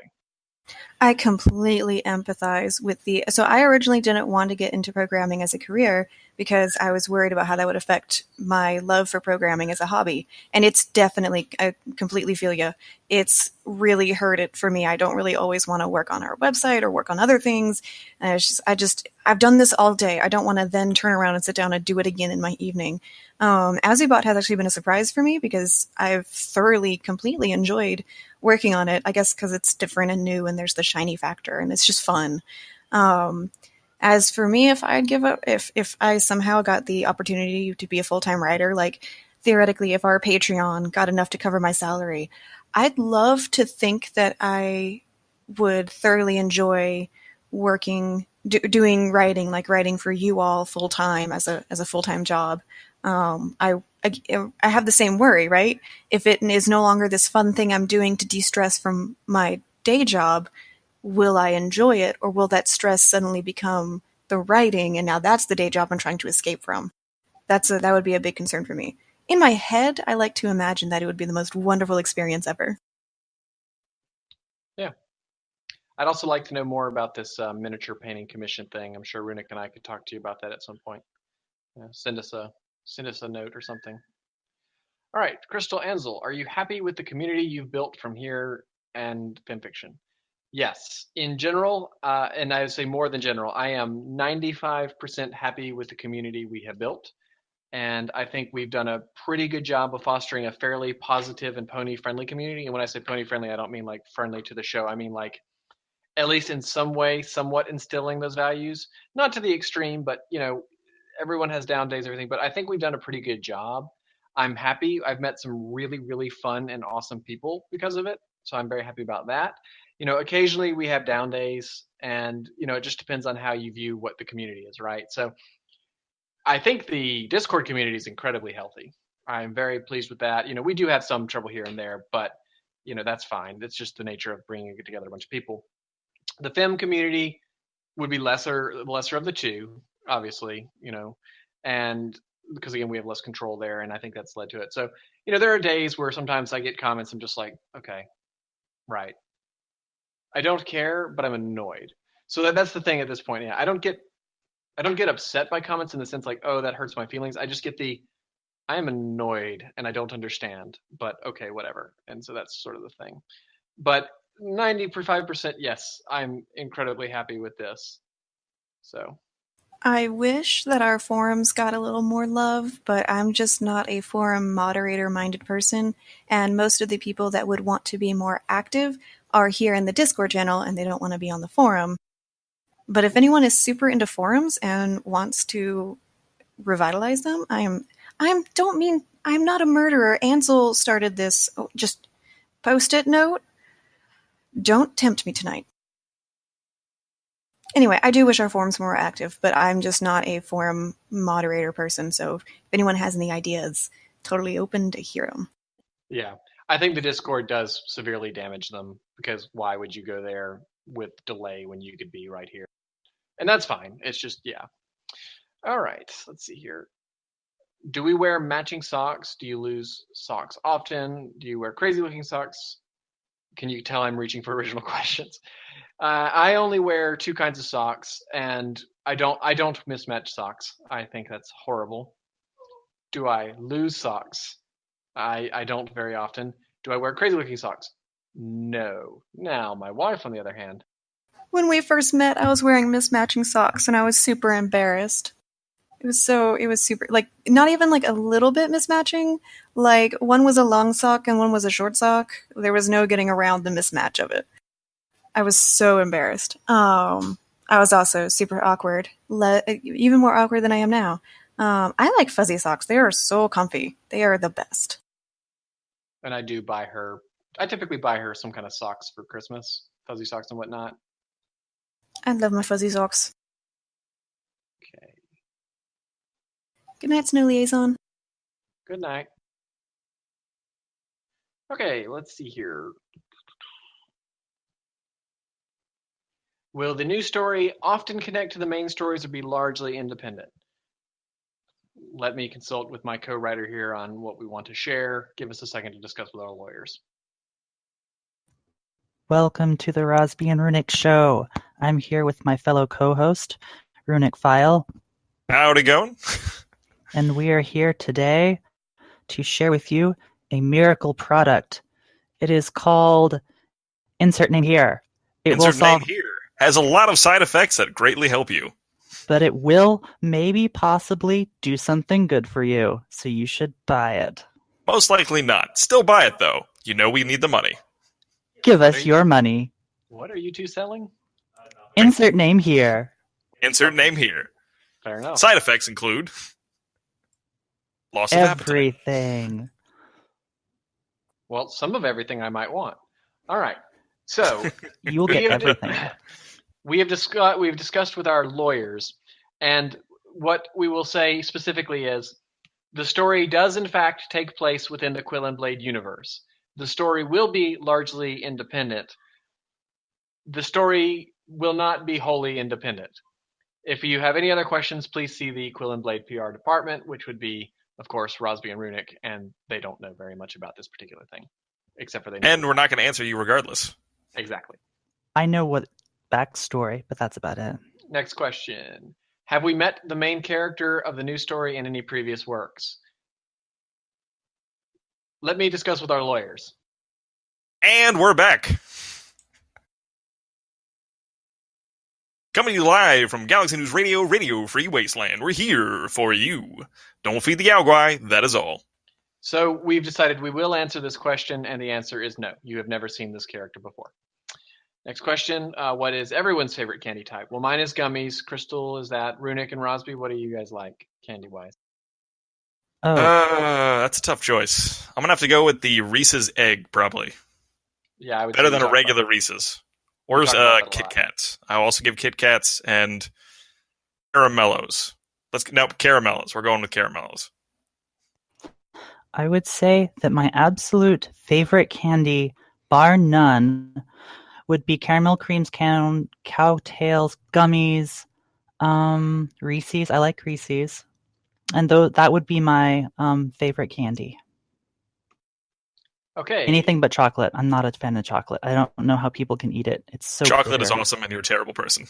[SPEAKER 2] I completely empathize with so I originally didn't want to get into programming as a career because I was worried about how that would affect my love for programming as a hobby. And it's definitely, I completely feel you. It's really hurt it for me. I don't really always want to work on our website or work on other things. And I've done this all day. I don't want to then turn around and sit down and do it again in my evening. Azubot has actually been a surprise for me because I've thoroughly, completely enjoyed working on it, I guess because it's different and new and there's the shiny factor and it's just fun. As for me, if I'd give up, if I somehow got the opportunity to be a full-time writer, like theoretically, if our Patreon got enough to cover my salary, I'd love to think that I would thoroughly enjoy working, doing writing, like writing for you all full-time as a full-time job. I have the same worry, right? If it is no longer this fun thing I'm doing to de-stress from my day job, will I enjoy it, or will that stress suddenly become the writing, and now that's the day job I'm trying to escape from? That would be a big concern for me. In my head, I like to imagine that it would be the most wonderful experience ever.
[SPEAKER 1] Yeah. I'd also like to know more about this miniature painting commission thing. I'm sure Runic and I could talk to you about that at some point. Send us a note or something. All right, Crystal Ansel, are you happy with the community you've built from here and fanfiction? Yes, in general, and I would say more than general, I am 95% happy with the community we have built. And I think we've done a pretty good job of fostering a fairly positive and pony friendly community. And when I say pony friendly, I don't mean like friendly to the show. I mean like at least in some way, somewhat instilling those values. Not to the extreme, but everyone has down days, everything. But I think we've done a pretty good job. I'm happy. I've met some really, really fun and awesome people because of it. So I'm very happy about that. Occasionally we have down days and, it just depends on how you view what the community is, right? So I think the Discord community is incredibly healthy. I'm very pleased with that. We do have some trouble here and there, but, that's fine. That's just the nature of bringing together a bunch of people. The Fem community would be lesser of the two, obviously, and because again, we have less control there, and I think that's led to it. So, there are days where sometimes I get comments, I'm just like, okay, right. I don't care, but I'm annoyed. So that's the thing at this point. Yeah, I don't get upset by comments in the sense like, oh, that hurts my feelings. I just get I am annoyed and I don't understand, but okay, whatever. And so that's sort of the thing. But 95%, yes, I'm incredibly happy with this. So
[SPEAKER 2] I wish that our forums got a little more love, but I'm just not a forum moderator-minded person, and most of the people that would want to be more active are here in the Discord channel, and they don't want to be on the forum. But if anyone is super into forums and wants to revitalize them, I'm not a murderer. Ansel started this. Just post-it note. Don't tempt me tonight. Anyway, I do wish our forums were more active, but I'm just not a forum moderator person, so if anyone has any ideas, totally open to hear them.
[SPEAKER 1] Yeah, I think the Discord does severely damage them, because why would you go there with delay when you could be right here? And that's fine. It's just, yeah. All right, let's see here. Do we wear matching socks? Do you lose socks often? Do you wear crazy looking socks? Can you tell I'm reaching for original questions? I only wear two kinds of socks, and I don't mismatch socks. I think that's horrible. Do I lose socks? I don't very often. Do I wear crazy looking socks? No. Now, my wife, on the other hand.
[SPEAKER 2] When we first met, I was wearing mismatching socks, and I was super embarrassed. It was super, like, not even like a little bit mismatching. Like, one was a long sock and one was a short sock. There was no getting around the mismatch of it. I was so embarrassed. I was also super awkward. Even more awkward than I am now. I like fuzzy socks. They are so comfy. They are the best.
[SPEAKER 1] And I do buy her I typically buy her some kind of socks for Christmas, fuzzy socks and whatnot.
[SPEAKER 2] I love my fuzzy socks.
[SPEAKER 1] Okay.
[SPEAKER 2] Good night, Snow Liaison.
[SPEAKER 1] Good night. Okay, let's see here. Will the new story often connect to the main stories or be largely independent? Let me consult with my co-writer here on what we want to share. Give us a second to discuss with our lawyers.
[SPEAKER 3] Welcome to the Rosby and Runic Show. I'm here with my fellow co-host, Runic File.
[SPEAKER 4] Howdy going?
[SPEAKER 3] And we are here today to share with you a miracle product. It is called Insert Name Here.
[SPEAKER 4] Insert name here has a lot of side effects that greatly help you.
[SPEAKER 3] But it will maybe possibly do something good for you, so you should buy it.
[SPEAKER 4] Most likely not. Still buy it, though. You know we need the money.
[SPEAKER 3] Give us your money.
[SPEAKER 1] What are you two selling?
[SPEAKER 3] Insert name here.
[SPEAKER 4] Insert name here.
[SPEAKER 1] Fair enough.
[SPEAKER 4] Side effects include loss of appetite.
[SPEAKER 3] Everything.
[SPEAKER 1] Well, some of everything I might want. All right. So
[SPEAKER 3] You'll get everything.
[SPEAKER 1] we've discussed with our lawyers, and what we will say specifically is the story does in fact take place within the Quill and Blade universe. The story will be largely independent. The story will not be wholly independent. If you have any other questions, please see the Quill and Blade PR department, which would be, of course, Rosby and Runic, and they don't know very much about this particular thing, except for they know.
[SPEAKER 4] And we're not going to answer you regardless.
[SPEAKER 1] Exactly.
[SPEAKER 3] I know what backstory, but that's about it.
[SPEAKER 1] Next question. Have we met the main character of the new story in any previous works? Let me discuss with our lawyers.
[SPEAKER 4] And we're back. Coming to you live from Galaxy News Radio, Radio Free Wasteland. We're here for you. Don't feed the Alguai, that is all.
[SPEAKER 1] So we've decided we will answer this question, and the answer is no. You have never seen this character before. Next question. What is everyone's favorite candy type? Well, mine is gummies. Crystal is that. Runic and Rosby, what do you guys like candy-wise?
[SPEAKER 3] Oh,
[SPEAKER 4] That's a tough choice. I'm going to have to go with the Reese's egg, probably.
[SPEAKER 1] Yeah, I would
[SPEAKER 4] Better
[SPEAKER 1] say
[SPEAKER 4] tun a regular Reese's. Or
[SPEAKER 1] talked about that a
[SPEAKER 4] Kit
[SPEAKER 1] lot.
[SPEAKER 4] Kats. I'll also give Kit Kats and caramellos. Caramellos. We're going with caramellos.
[SPEAKER 3] I would say that my absolute favorite candy, bar none, would be caramel creams, cowtails, gummies, Reese's. I like Reese's. And that would be my favorite candy.
[SPEAKER 1] Okay.
[SPEAKER 3] Anything but chocolate. I'm not a fan of chocolate. I don't know how people can eat it. It's so
[SPEAKER 4] Chocolate is
[SPEAKER 3] bitter.
[SPEAKER 4] awesome, and you're a terrible person.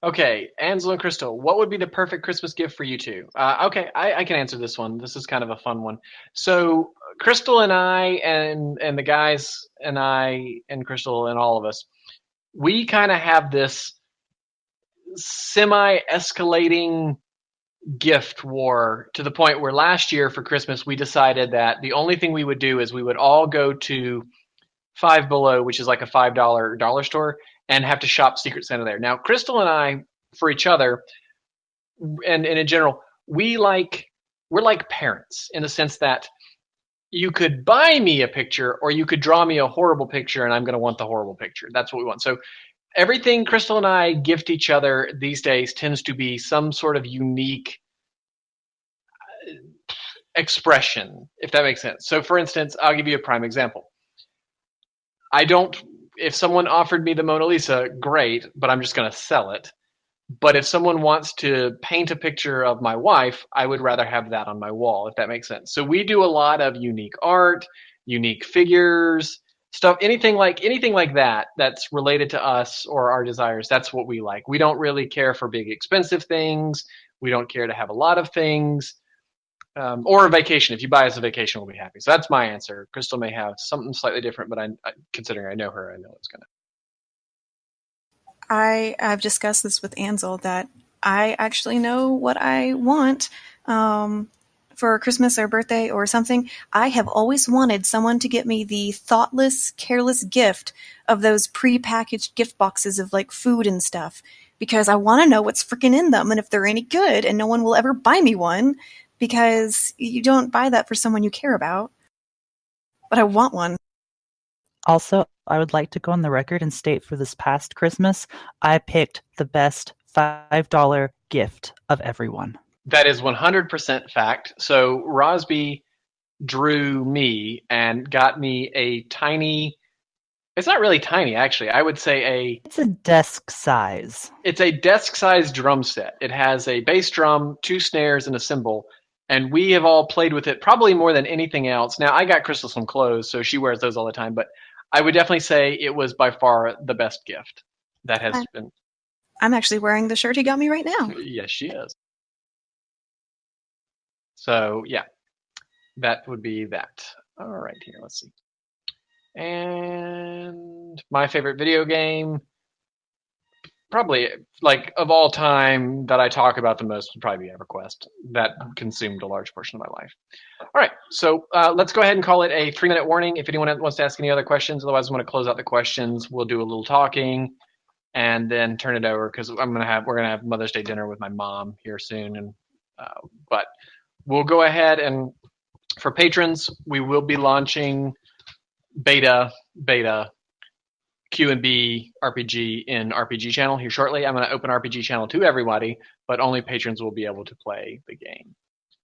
[SPEAKER 1] Okay, Ansel and Crystal, what would be the perfect Christmas gift for you two? Okay, I can answer this one. This is kind of a fun one. So Crystal and I and the guys and I and Crystal and all of us, we kind of have this semi-escalating gift war to the point where last year for Christmas we decided that the only thing we would do is we would all go to Five Below, which is like a $5 dollar store, and have to shop Secret Santa there. Now, Crystal and I, for each other, and in general, we're like parents in the sense that you could buy me a picture or you could draw me a horrible picture, and I'm going to want the horrible picture. That's what we want. So everything Crystal and I gift each other these days tends to be some sort of unique expression, if that makes sense. So, for instance, I'll give you a prime example. If someone offered me the Mona Lisa, great, but I'm just going to sell it. But if someone wants to paint a picture of my wife, I would rather have that on my wall, if that makes sense. So we do a lot of unique art, unique figures, stuff, anything like that that's related to us or our desires. That's what we like. We don't really care for big, expensive things. We don't care to have a lot of things. Or a vacation. If you buy us a vacation, we'll be happy. So that's my answer. Crystal may have something slightly different, but considering I know her, I know it's going to.
[SPEAKER 2] I've discussed this with Ansel that I actually know what I want for Christmas or birthday or something. I have always wanted someone to get me the thoughtless, careless gift of those pre-packaged gift boxes of like food and stuff, because I want to know what's freaking in them and if they're any good, and no one will ever buy me one because you don't buy that for someone you care about. But I want one.
[SPEAKER 3] Also, I would like to go on the record and state for this past Christmas, I picked the best $5 gift of everyone.
[SPEAKER 1] That is 100% fact. So Rosby drew me and got me a tiny. It's not really tiny, actually. I would say
[SPEAKER 3] It's a desk size.
[SPEAKER 1] it's a desk-sized drum set. It has a bass drum, 2 snares, and a cymbal. And we have all played with it probably more than anything else. Now, I got Crystal some clothes, so she wears those all the time. But I would definitely say it was by far the best gift that has been.
[SPEAKER 2] I'm actually wearing the shirt he got me right now.
[SPEAKER 1] Yes, she is. So, yeah, that would be that. All right, here, let's see. And my favorite video game, probably, like, of all time that I talk about the most would probably be EverQuest. That consumed a large portion of my life. All right, so let's go ahead and call it a 3-minute warning. If anyone wants to ask any other questions, otherwise I'm going to close out the questions. We'll do a little talking and then turn it over because we're gonna have Mother's Day dinner with my mom here soon. And but we'll go ahead and for patrons, we will be launching beta Q&B RPG in RPG channel here shortly. I'm going to open RPG channel to everybody, but only patrons will be able to play the game.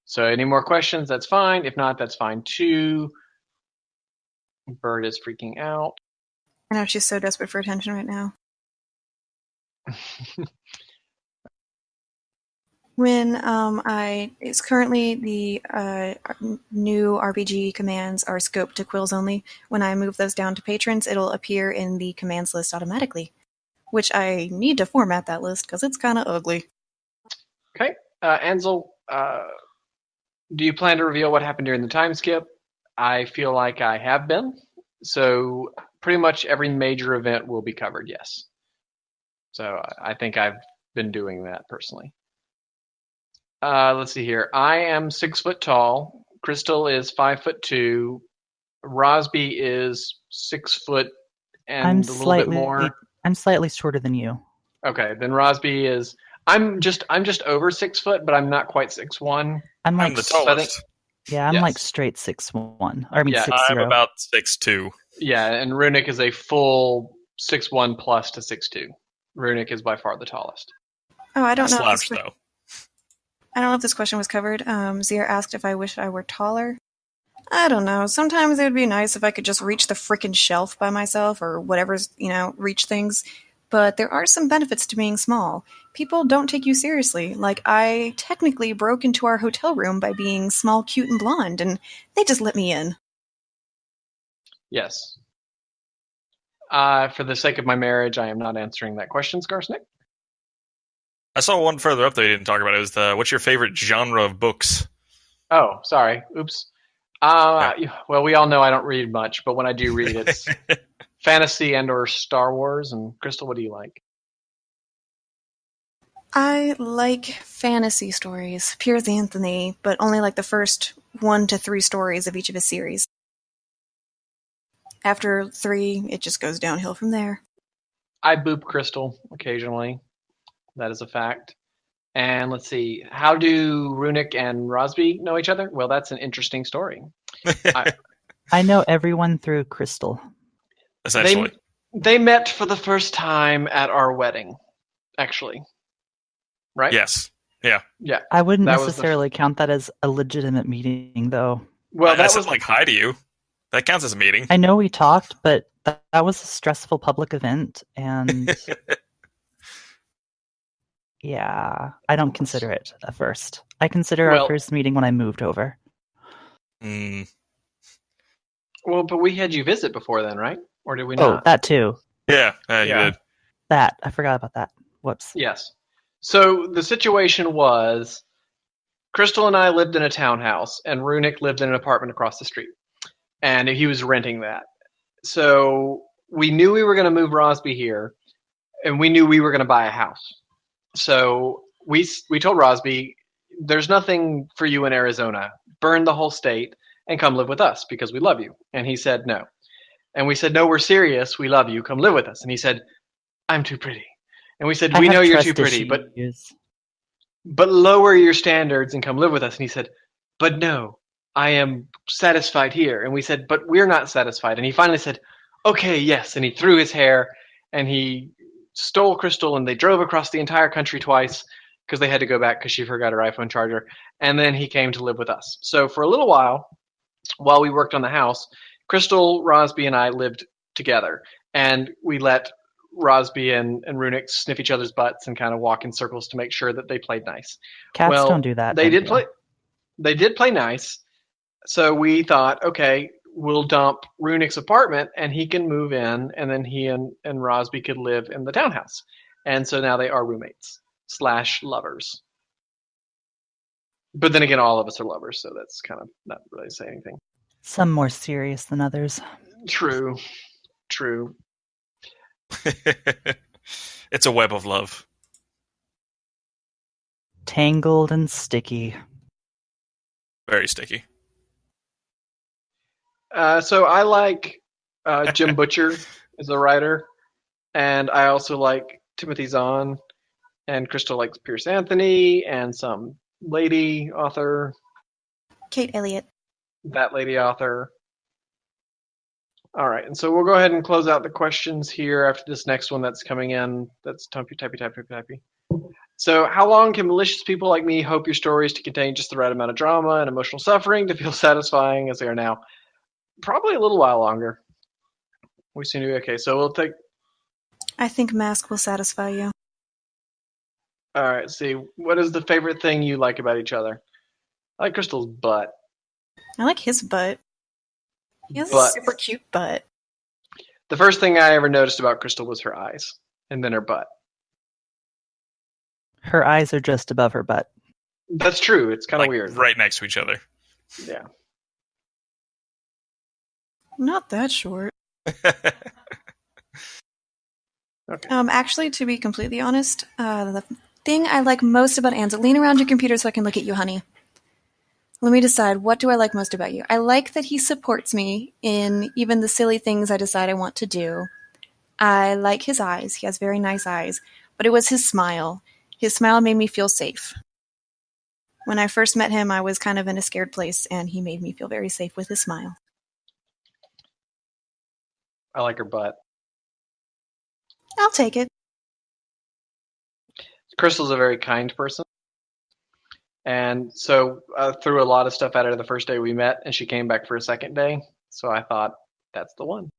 [SPEAKER 1] So any more questions, that's fine. If not, that's fine too. Bird is freaking out.
[SPEAKER 2] I know she's so desperate for attention right now. When it's currently the new RPG commands are scoped to Quills only. When I move those down to patrons, it'll appear in the commands list automatically, which I need to format that list because it's kind of ugly.
[SPEAKER 1] Okay, Ansel, do you plan to reveal what happened during the time skip? I feel like I have been. So pretty much every major event will be covered, yes. So I think I've been doing that personally. Let's see here. I am 6 foot tall. Crystal is 5'2". Rosby is 6 foot and a little bit more.
[SPEAKER 3] I'm slightly shorter than you.
[SPEAKER 1] Okay, then Rosby is. I'm just over 6 foot, but I'm not quite 6'1".
[SPEAKER 3] I'm
[SPEAKER 4] the tallest.
[SPEAKER 3] I'm
[SPEAKER 1] Yes.
[SPEAKER 3] like straight 6'1". I mean
[SPEAKER 1] Yeah,
[SPEAKER 3] 6'0".
[SPEAKER 4] I'm about 6'2".
[SPEAKER 1] Yeah, and Runic is a full 6'1" plus to 6'2". Runic is by far the tallest.
[SPEAKER 2] Oh, I don't know.
[SPEAKER 4] Slouch, though.
[SPEAKER 2] I don't know if this question was covered. Zier asked if I wish I were taller. I don't know. Sometimes it would be nice if I could just reach the frickin' shelf by myself or whatever's, reach things. But there are some benefits to being small. People don't take you seriously. Like, I technically broke into our hotel room by being small, cute, and blonde, and they just let me in.
[SPEAKER 1] Yes. For the sake of my marriage, I am not answering that question, Skarsnik.
[SPEAKER 4] I saw one further up that you didn't talk about. It was what's your favorite genre of books?
[SPEAKER 1] Oh, sorry. Oops. Well, we all know I don't read much, but when I do read, it's fantasy and or Star Wars. And Crystal, what do you like?
[SPEAKER 2] I like fantasy stories, Piers Anthony, but only like the first 1 to 3 stories of each of his series. After 3, it just goes downhill from there.
[SPEAKER 1] I boop Crystal occasionally. That is a fact. And let's see. How do Runic and Rosby know each other? Well, that's an interesting story.
[SPEAKER 3] I know everyone through Crystal.
[SPEAKER 4] Essentially.
[SPEAKER 1] They met for the first time at our wedding, actually. Right?
[SPEAKER 4] Yes. Yeah.
[SPEAKER 1] Yeah.
[SPEAKER 3] I wouldn't necessarily count that as a legitimate meeting, though.
[SPEAKER 1] Well,
[SPEAKER 4] that was like hi to you. That counts as a meeting.
[SPEAKER 3] I know we talked, but that was a stressful public event, and yeah, I don't consider it a first. I consider our first meeting when I moved over.
[SPEAKER 4] Mm.
[SPEAKER 1] Well, but we had you visit before then, right? Or did we not?
[SPEAKER 3] Oh, that too.
[SPEAKER 4] Yeah, you did.
[SPEAKER 3] That. I forgot about that. Whoops.
[SPEAKER 1] Yes. So the situation was Crystal and I lived in a townhouse, and Runic lived in an apartment across the street. And he was renting that. So we knew we were going to move Rosby here, and we knew we were going to buy a house. So we told Rosby, there's nothing for you in Arizona. Burn the whole state and come live with us because we love you. And he said no. And we said, no, we're serious. We love you. Come live with us. And he said, I'm too pretty. And we said, we know you're too pretty, but lower your standards and come live with us. And he said, but no, I am satisfied here. And we said, but we're not satisfied. And he finally said, okay, yes. And he threw his hair and he stole Crystal and they drove across the entire country twice because they had to go back because she forgot her iPhone charger. And then he came to live with us. So for a little while we worked on the house, Crystal, Rosby, and I lived together. And we let Rosby and Runic sniff each other's butts and kind of walk in circles to make sure that they played nice.
[SPEAKER 3] Cats don't do that.
[SPEAKER 1] They
[SPEAKER 3] thank
[SPEAKER 1] did
[SPEAKER 3] you.
[SPEAKER 1] play. They did play nice. So we thought, okay, we'll dump Runic's apartment and he can move in, and then he and Rosby could live in the townhouse. And so now they are roommates / lovers. But then again, all of us are lovers, so that's kind of not really saying anything.
[SPEAKER 3] Some more serious than others.
[SPEAKER 1] True.
[SPEAKER 4] It's a web of love.
[SPEAKER 3] Tangled and sticky.
[SPEAKER 4] Very sticky.
[SPEAKER 1] So I like Jim Butcher as a writer, and I also like Timothy Zahn, and Crystal likes Pierce Anthony, and some lady author.
[SPEAKER 2] Kate Elliott.
[SPEAKER 1] That lady author. All right, and so we'll go ahead and close out the questions here after this next one that's coming in. That's typey. So, how long can malicious people like me hope your stories to contain just the right amount of drama and emotional suffering to feel satisfying as they are now? Probably a little while longer. We seem to be okay. So we'll take.
[SPEAKER 2] I think Mask will satisfy you.
[SPEAKER 1] All right. See, what is the favorite thing you like about each other? I like Crystal's butt.
[SPEAKER 2] I like his butt. He has a
[SPEAKER 1] But
[SPEAKER 2] super cute butt.
[SPEAKER 1] the first thing I ever noticed about Crystal was her eyes, and then her butt.
[SPEAKER 3] Her eyes are just above her butt.
[SPEAKER 1] That's true. It's kind of
[SPEAKER 4] Like,
[SPEAKER 1] weird.
[SPEAKER 4] right next to each other.
[SPEAKER 1] Yeah.
[SPEAKER 2] Not that short.
[SPEAKER 1] Okay.
[SPEAKER 2] Actually, to be completely honest, the thing I like most about Anza, lean around your computer so I can look at you, honey. Let me decide, what do I like most about you? I like that he supports me in even the silly things I decide I want to do. I like his eyes. He has very nice eyes. But it was his smile. His smile made me feel safe. When I first met him, I was kind of in a scared place, and he made me feel very safe with his smile.
[SPEAKER 1] I like her butt.
[SPEAKER 2] I'll take it.
[SPEAKER 1] Crystal's a very kind person. And so I threw a lot of stuff at her the first day we met, and she came back for a second day. So I thought, that's the one.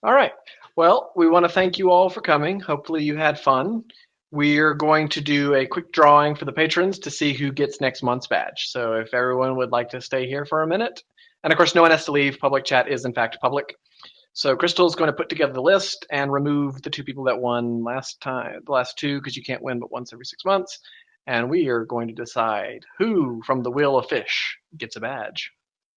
[SPEAKER 1] All right. Well, we want to thank you all for coming. Hopefully you had fun. We're going to do a quick drawing for the patrons to see who gets next month's badge. So if everyone would like to stay here for a minute. And of course, no one has to leave. Public chat is, in fact, public. So Crystal's going to put together the list and remove the 2 people that won last time, the last 2, because you can't win but once every 6 months. And we are going to decide who from the Wheel of Fish gets a badge.